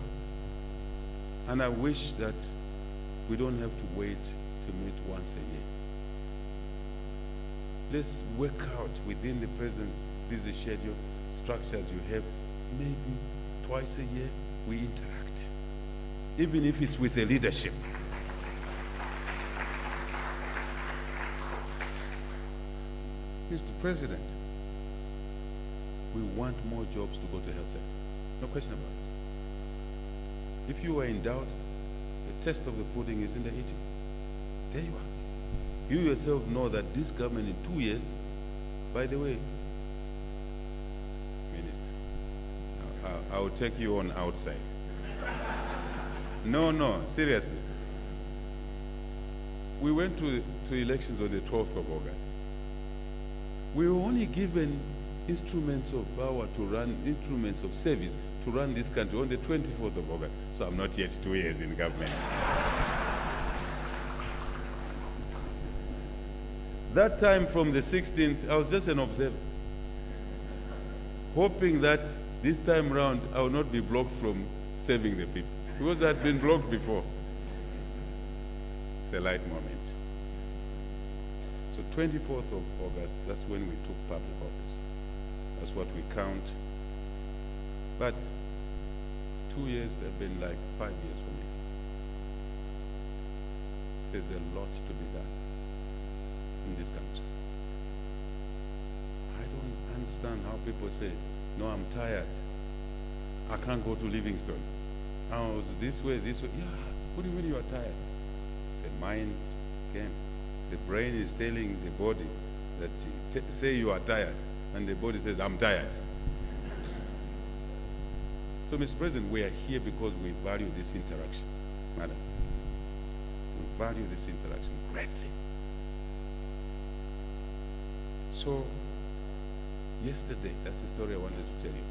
And I wish that we don't have to wait to meet once a year. Let's work out within the President's busy schedule, structures you have, maybe twice a year we interact. Even if it's with the leadership. Mr. President, we want more jobs to go to the health sector. No question about it. If you are in doubt, the test of the pudding is in the eating. There you are. You yourself know that this government in 2 years, by the way, Minister, I will take you on outside. No, seriously. We went to elections on the 12th of August. We were only given instruments of power to run, instruments of service to run this country on the 24th of August. So I'm not yet 2 years in government. That time from the 16th, I was just an observer, hoping that this time round I will not be blocked from serving the people. Because I'd been blocked before. It's a light moment. So 24th of August, that's when we took public office. That's what we count. But 2 years have been like 5 years for me. There's a lot to be done in this country. I don't understand how people say, no, I'm tired. I can't go to Livingstone. I was this way. Yeah, what do you mean you are tired? It's a mind game. The brain is telling the body that say you are tired, and the body says, I'm tired. So, Mr. President, we are here because we value this interaction, madam. We value this interaction greatly. So, yesterday, that's the story I wanted to tell you.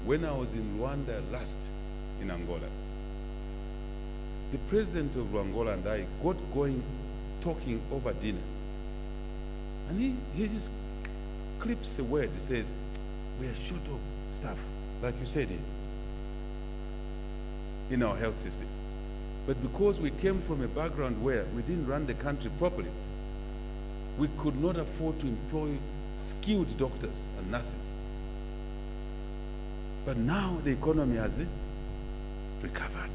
When I was in Rwanda last, in Angola, the president of Angola and I got going talking over dinner. And he just clips a word. He says, we are short of staff, like you said, in our health system. But because we came from a background where we didn't run the country properly, we could not afford to employ skilled doctors and nurses. But now the economy has recovered.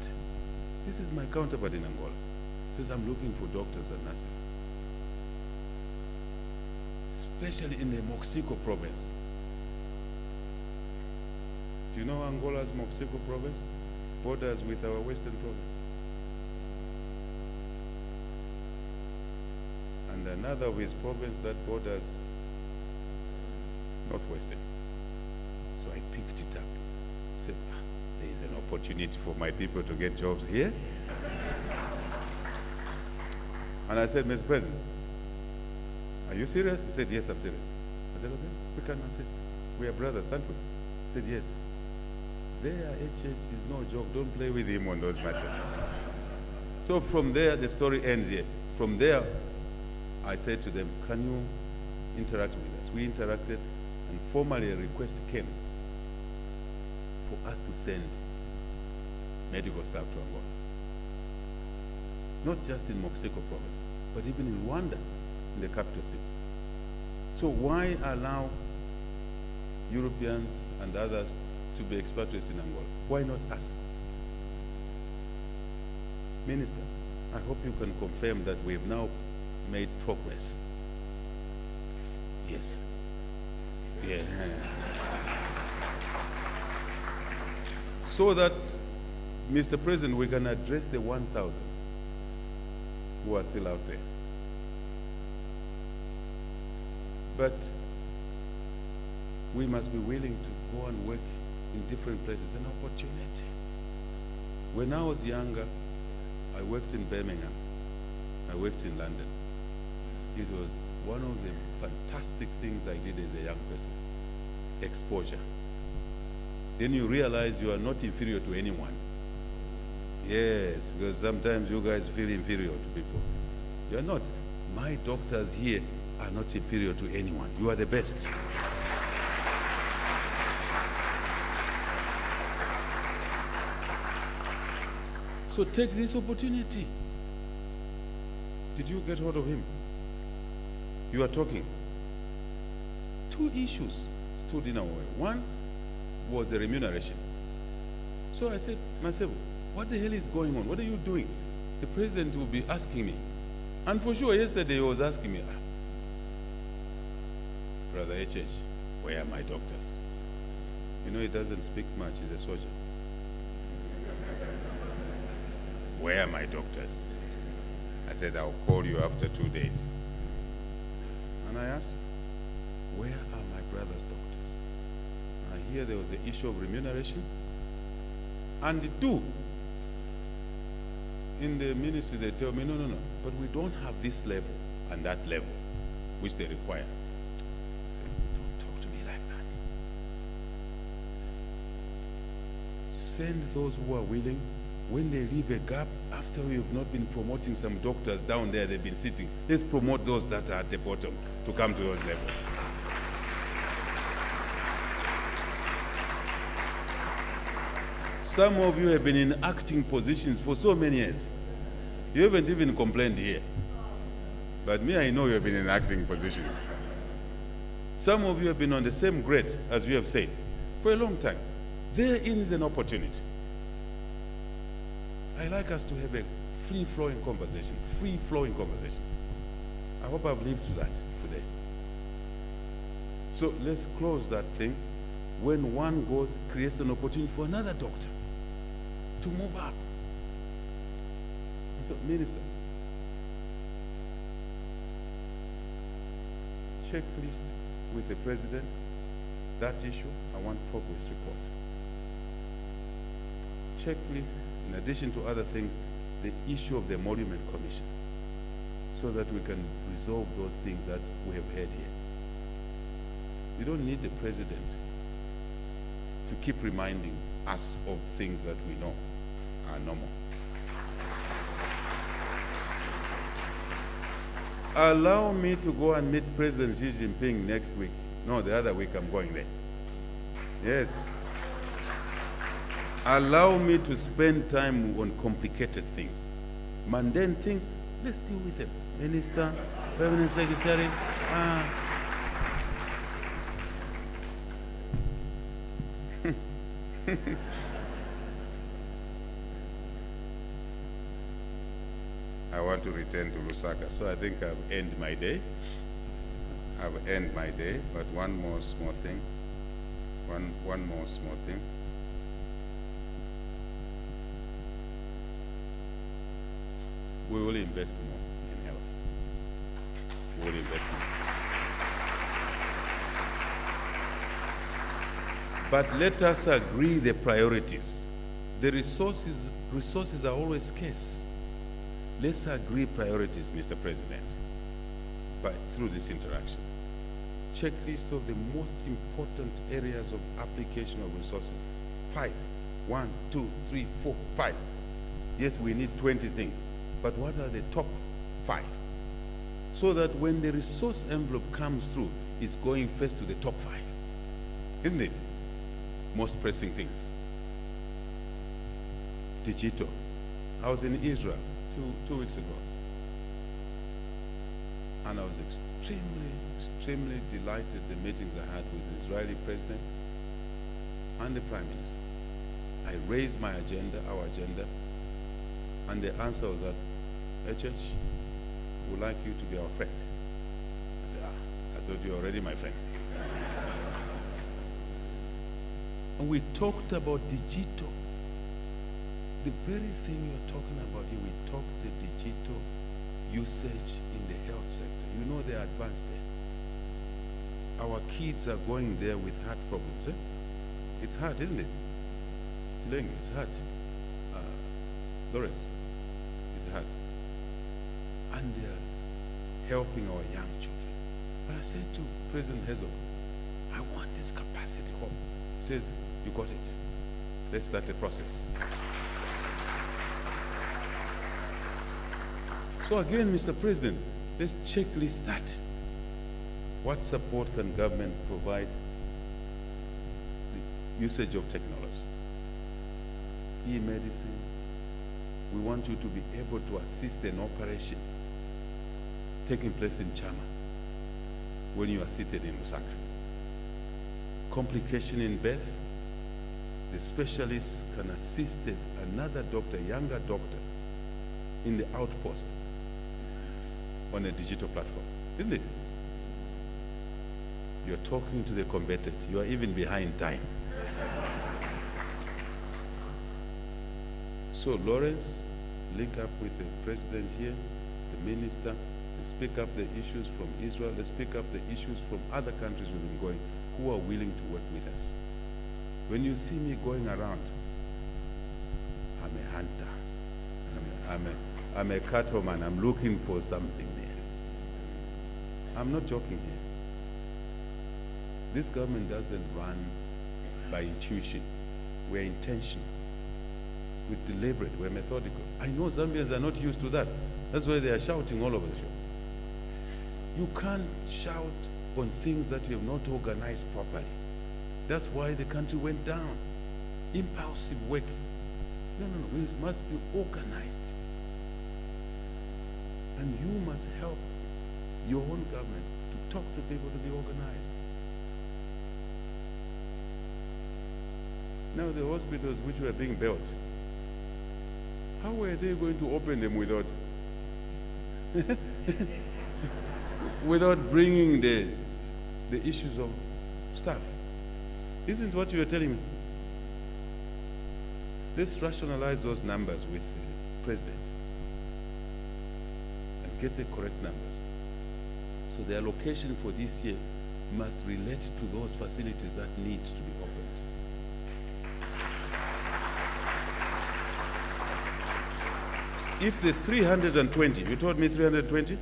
This is my counterpart in Angola. Says, I'm looking for doctors and nurses, especially in the Moxico province. Do you know Angola's Moxico province borders with our western province? And another of his province that borders northwestern. So I picked it up. Said, there is an opportunity for my people to get jobs here. And I said, Mr. President, are you serious? He said, yes, I'm serious. I said, okay, we can assist. We are brothers, aren't we? He said, yes. There, HH is no joke. Don't play with him on those matters. So from there, the story ends here. From there, I said to them, can you interact with us? We interacted, and formally a request came for us to send medical staff to Angola. Not just in Moxico province, but even in Rwanda, in the capital city. So why allow Europeans and others to be expatriates in Angola? Why not us? Minister, I hope you can confirm that we've now made progress. Yes. Yeah. So that, Mr. President, we can address the 1,000 who are still out there. But we must be willing to go and work in different places, an opportunity. When I was younger, I worked in Birmingham. I worked in London. It was one of the fantastic things I did as a young person. Exposure. Then you realize you are not inferior to anyone. Yes, because sometimes you guys feel inferior to people. You're not. My doctors here are not inferior to anyone. You are the best. So take this opportunity. Did you get hold of him? You are talking. Two issues stood in our way. One was the remuneration. So I said, myself, what the hell is going on? What are you doing? The president will be asking me. And for sure, yesterday he was asking me, Brother HH, where are my doctors? You know, he doesn't speak much. He's a soldier. Where are my doctors? I said, I'll call you after 2 days. And I asked, where are my brother's doctors? I hear there was an issue of remuneration. And two, in the ministry they tell me, no, but we don't have this level and that level, which they require. I said, don't talk to me like that. Send those who are willing. When they leave a gap, after we have not been promoting some doctors down there, they've been sitting, let's promote those that are at the bottom to come to those levels. Some of you have been in acting positions for so many years. You haven't even complained here. But me, I know you have been in an acting position. Some of you have been on the same grade, as you have said, for a long time. Therein is an opportunity. I like us to have a free-flowing conversation. Free-flowing conversation. I hope I've lived to that today. So let's close that thing. When one goes, creates an opportunity for another doctor to move up. So, Minister, checklist with the president, that issue, I want progress report. Checklist, in addition to other things, the issue of the Monument Commission, so that we can resolve those things that we have heard here. You don't need the president to keep reminding us of things that we know are normal. Allow me to go and meet President Xi Jinping next week. No, the other week I'm going there. Yes. Allow me to spend time on complicated things. Mundane things, let's deal with them. Minister, Permanent Secretary, I want to return to Lusaka. So I think I've ended my day. But one more small thing. One more small thing. We will invest more in health. We will invest more. But let us agree the priorities. The resources are always scarce. Let's agree priorities, Mr. President, through this interaction. Checklist of the most important areas of application of resources. 5. 1, 2, 3, 4, 5. Yes, we need 20 things. But what are the top 5? So that when the resource envelope comes through, it's going first to the top 5. Isn't it? Most pressing things. Digital. I was in Israel two weeks ago. And I was extremely delighted the meetings I had with the Israeli president and the prime minister. I raised my agenda, our agenda, and the answer was that, church, would like you to be our friend. I said, I thought you were already my friends. And we talked about digital. The very thing you're talking about here, we talked the digital usage in the health sector. You know they're advanced there. Our kids are going there with heart problems. Eh? It's hard, isn't it? It's hard. Lawrence, it's hard. And they're helping our young children. But I said to President Herzog, I want this capacity home. He says, you got it. Let's start the process. So again, Mr. President, let's checklist that. What support can government provide? The usage of technology. E-medicine. We want you to be able to assist an operation taking place in Chama when you are seated in Lusaka. Complication in birth. The specialist can assist another doctor, younger doctor, in the outpost on a digital platform, isn't it? You're talking to the combatant. You are even behind time. So Lawrence, link up with the president here, the minister. Let's pick up the issues from Israel. Let's pick up the issues from other countries we've been going who are willing to work with us. When you see me going around, I'm a hunter. I'm a cattleman. I'm looking for something there. I'm not joking here. This government doesn't run by intuition. We're intentional. We're deliberate. We're methodical. I know Zambians are not used to that. That's why they are shouting all over the show. You can't shout on things that you have not organized properly. That's why the country went down. Impulsive work. No. We must be organized. And you must help your own government to talk to people to be organized. Now the hospitals which were being built, how were they going to open them without bringing the issues of staff? Isn't what you were telling me? Let's rationalize those numbers with the president and get the correct numbers. So the allocation for this year must relate to those facilities that need to be opened. If the 320, you told me 320?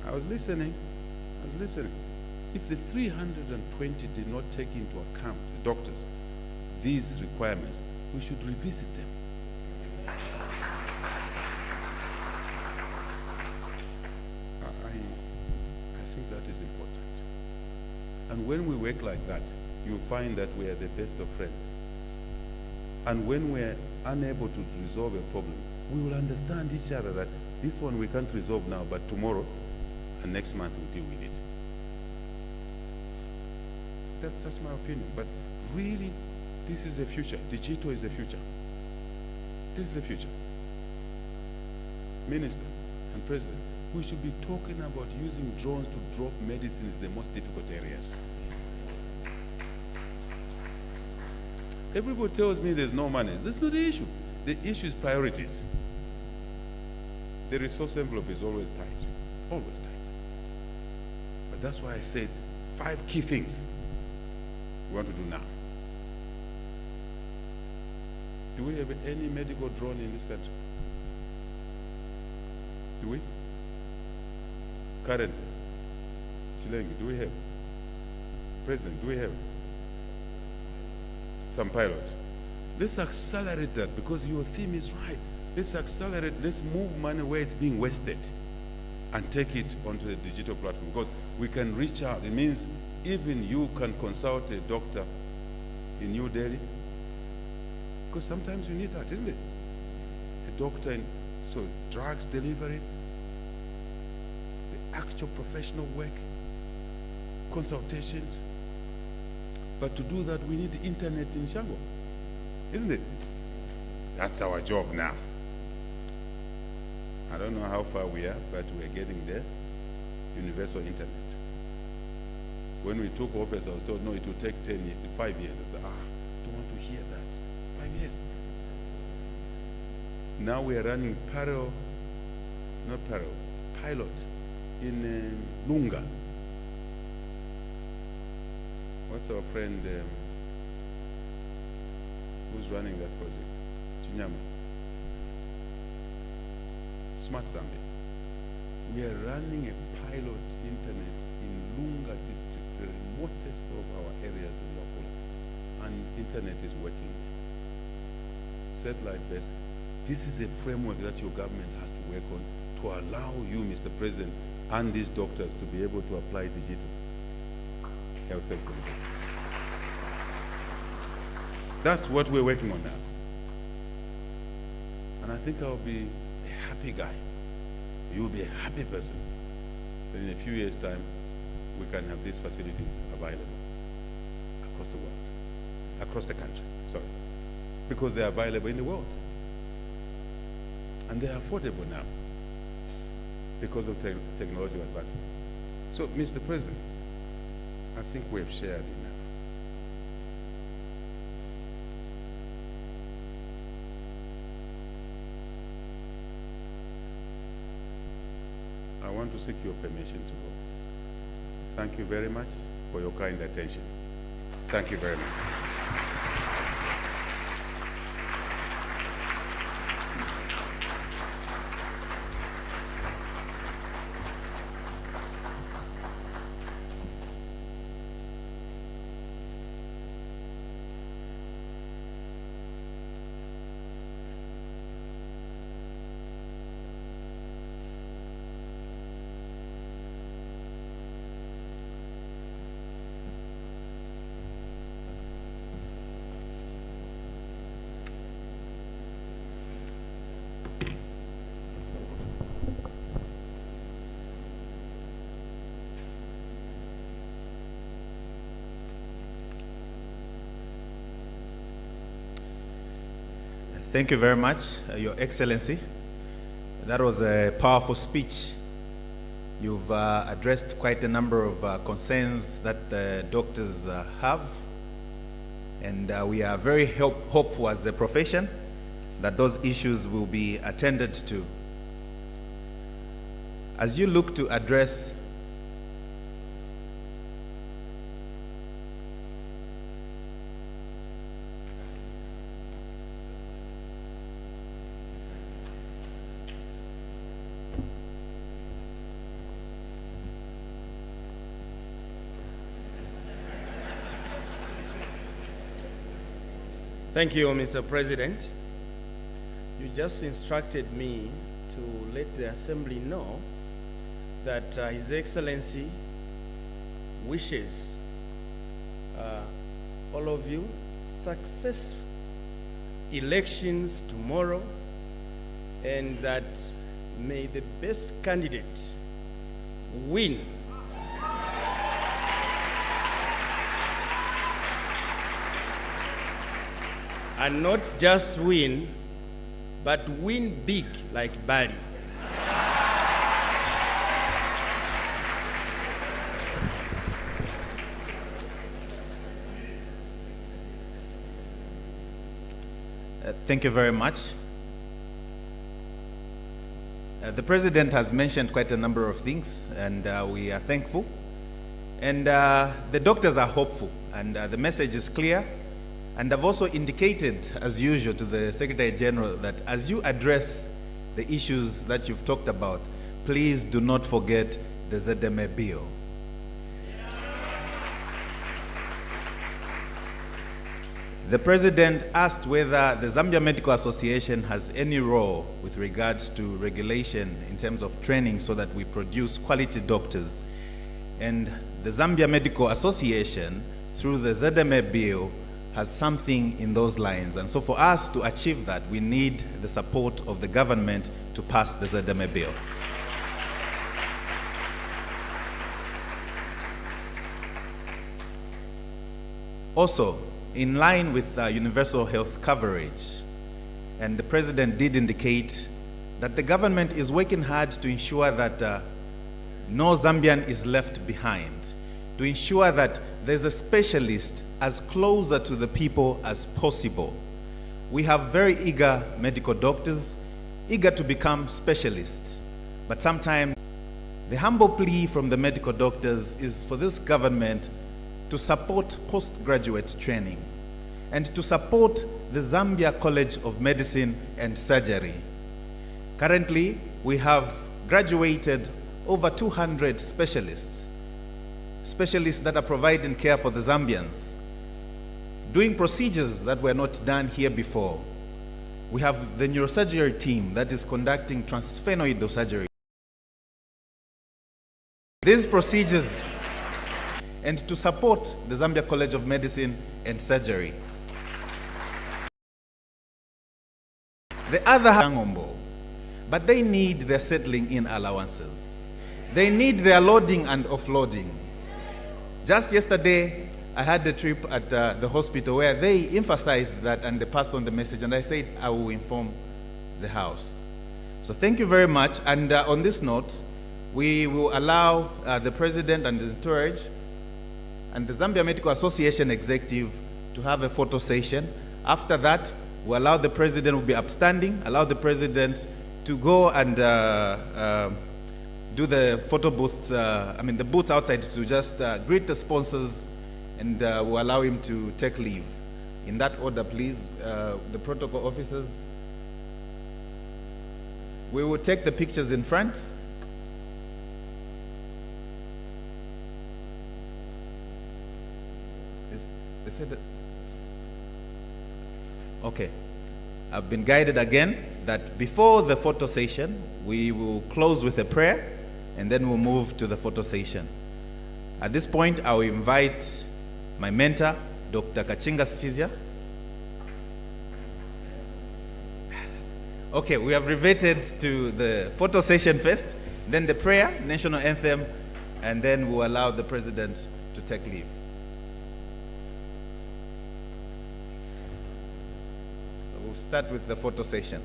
I was listening. If the 320 did not take into account, the doctors, these requirements, we should revisit them. I think that is important. And when we work like that, you find that we are the best of friends. And when we are unable to resolve a problem, we will understand each other that this one we can't resolve now, but tomorrow and next month we'll deal with it. That's my opinion. But really, this is the future. Digital is the future. This is the future. Minister. And President, we should be talking about using drones to drop medicines in the most difficult areas. Everybody tells me there's no money. That's not the issue. The issue is priorities. The resource envelope is always tight. Always tight. But that's why I said 5 key things we want to do now. Do we have any medical drone in this country? Do we? Karen, Chilengi, do we have? President, do we have? Some pilots. Let's accelerate that, because your theme is right. Let's accelerate, let's move money where it's being wasted and take it onto the digital platform, because we can reach out. It means even you can consult a doctor in New Delhi, because sometimes you need that, isn't it? A doctor, so drugs delivery, the actual professional work, consultations. But to do that, we need internet in Shango, isn't it? That's our job now. I don't know how far we are, but we're getting there. Universal internet. When we took office, I was told, no, it will take 5 years. I said, don't want to hear that. 5 years. Now we are running pilot in Lunga. What's our friend who's running that project? Chinyama. Smart Zambia. We are running a pilot internet in Lunga district, the remotest of our areas in Wakula. And internet is working. Satellite based. This is a framework that your government has to work on to allow you, Mr. President, and these doctors to be able to apply digital health system. That's what we're working on now. And I think I'll be a happy guy. You'll be a happy person. That in a few years' time, we can have these facilities available across the world, across the country, sorry. Because they're available in the world. And they're affordable now because of technological advancement. So, Mr. President, I think we have shared enough. I want to seek your permission to go. Thank you very much for your kind attention. Thank you very much. Thank you very much, Your Excellency. That was a powerful speech. You've addressed quite a number of concerns that the doctors have. And we are very hopeful as a profession that those issues will be attended to. As you look to address Thank you, Mr. President. You just instructed me to let the Assembly know that His Excellency wishes all of you successful elections tomorrow, and that may the best candidate win. And not just win, but win big like Bali. Thank you very much. The President has mentioned quite a number of things, and we are thankful. And the doctors are hopeful, and the message is clear. And I've also indicated, as usual, to the Secretary General that as you address the issues that you've talked about, please do not forget the ZMA bill. The President asked whether the Zambia Medical Association has any role with regards to regulation in terms of training so that we produce quality doctors. And the Zambia Medical Association, through the ZMA bill, has something in those lines. And so for us to achieve that, we need the support of the government to pass the ZMA bill. Also, in line with universal health coverage, and the President did indicate that the government is working hard to ensure that no Zambian is left behind, to ensure that there's a specialist as closer to the people as possible. We have very eager medical doctors, eager to become specialists, but sometimes the humble plea from the medical doctors is for this government to support postgraduate training and to support the Zambia College of Medicine and Surgery. Currently, we have graduated over 200 specialists that are providing care for the Zambians, doing procedures that were not done here before. We have the neurosurgery team that is conducting transsphenoidal surgery. These procedures, and to support the Zambia College of Medicine and Surgery. The other Hangombo, but they need their settling in allowances. They need their loading and offloading. Just yesterday, I had a trip at the hospital where they emphasized that and they passed on the message, and I said, I will inform the House. So thank you very much. And on this note, we will allow the President and the entourage and the Zambia Medical Association executive to have a photo session. After that, we'll allow the President, will be upstanding, allow the President to go and do the photo booths, the booths outside to just greet the sponsors, and we'll allow him to take leave. In that order, please, the protocol officers. We will take the pictures in front. They said that. Okay. I've been guided again that before the photo session, we will close with a prayer, and then we'll move to the photo session. At this point, I will invite my mentor, Dr. Kachinga Sichizia. Okay, we have reverted to the photo session first, then the prayer, national anthem, and then we'll allow the President to take leave. So we'll start with the photo session.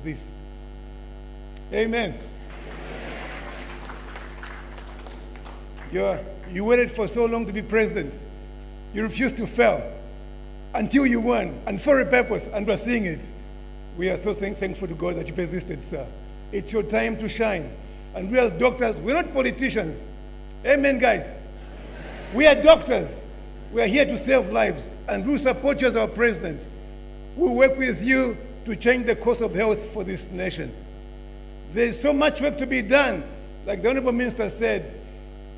this. Amen. You waited for so long to be president. You refused to fail until you won, and for a purpose, and we're seeing it. We are so thankful to God that you persisted, sir. It's your time to shine. And we as doctors, we're not politicians. Amen, guys. We are doctors. We are here to save lives, and we support you as our president. We'll work with you to change the course of health for this nation. There's so much work to be done. Like the Honorable Minister said,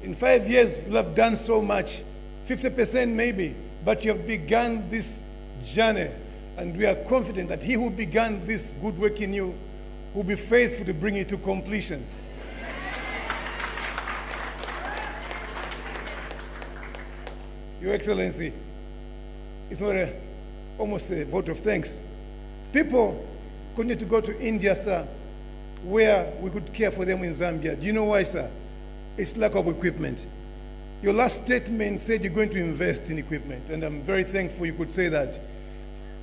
in 5 years, you'll have done so much, 50% maybe, but you have begun this journey, and we are confident that he who began this good work in you will be faithful to bring it to completion. Your Excellency, it's not almost a vote of thanks. People continue to go to India, sir, where we could care for them in Zambia. Do you know why, sir? It's lack of equipment. Your last statement said you're going to invest in equipment, and I'm very thankful you could say that.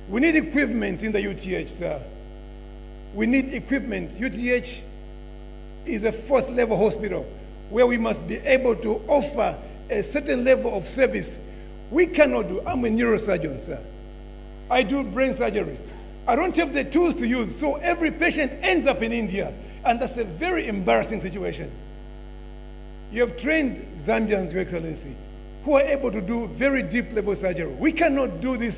We need equipment in the UTH, sir. We need equipment. UTH is a fourth level hospital where we must be able to offer a certain level of service. We cannot do. I'm a neurosurgeon, sir. I do brain surgery. I don't have the tools to use, so every patient ends up in India, and that's a very embarrassing situation. You have trained Zambians, Your Excellency, who are able to do very deep level surgery. We cannot do this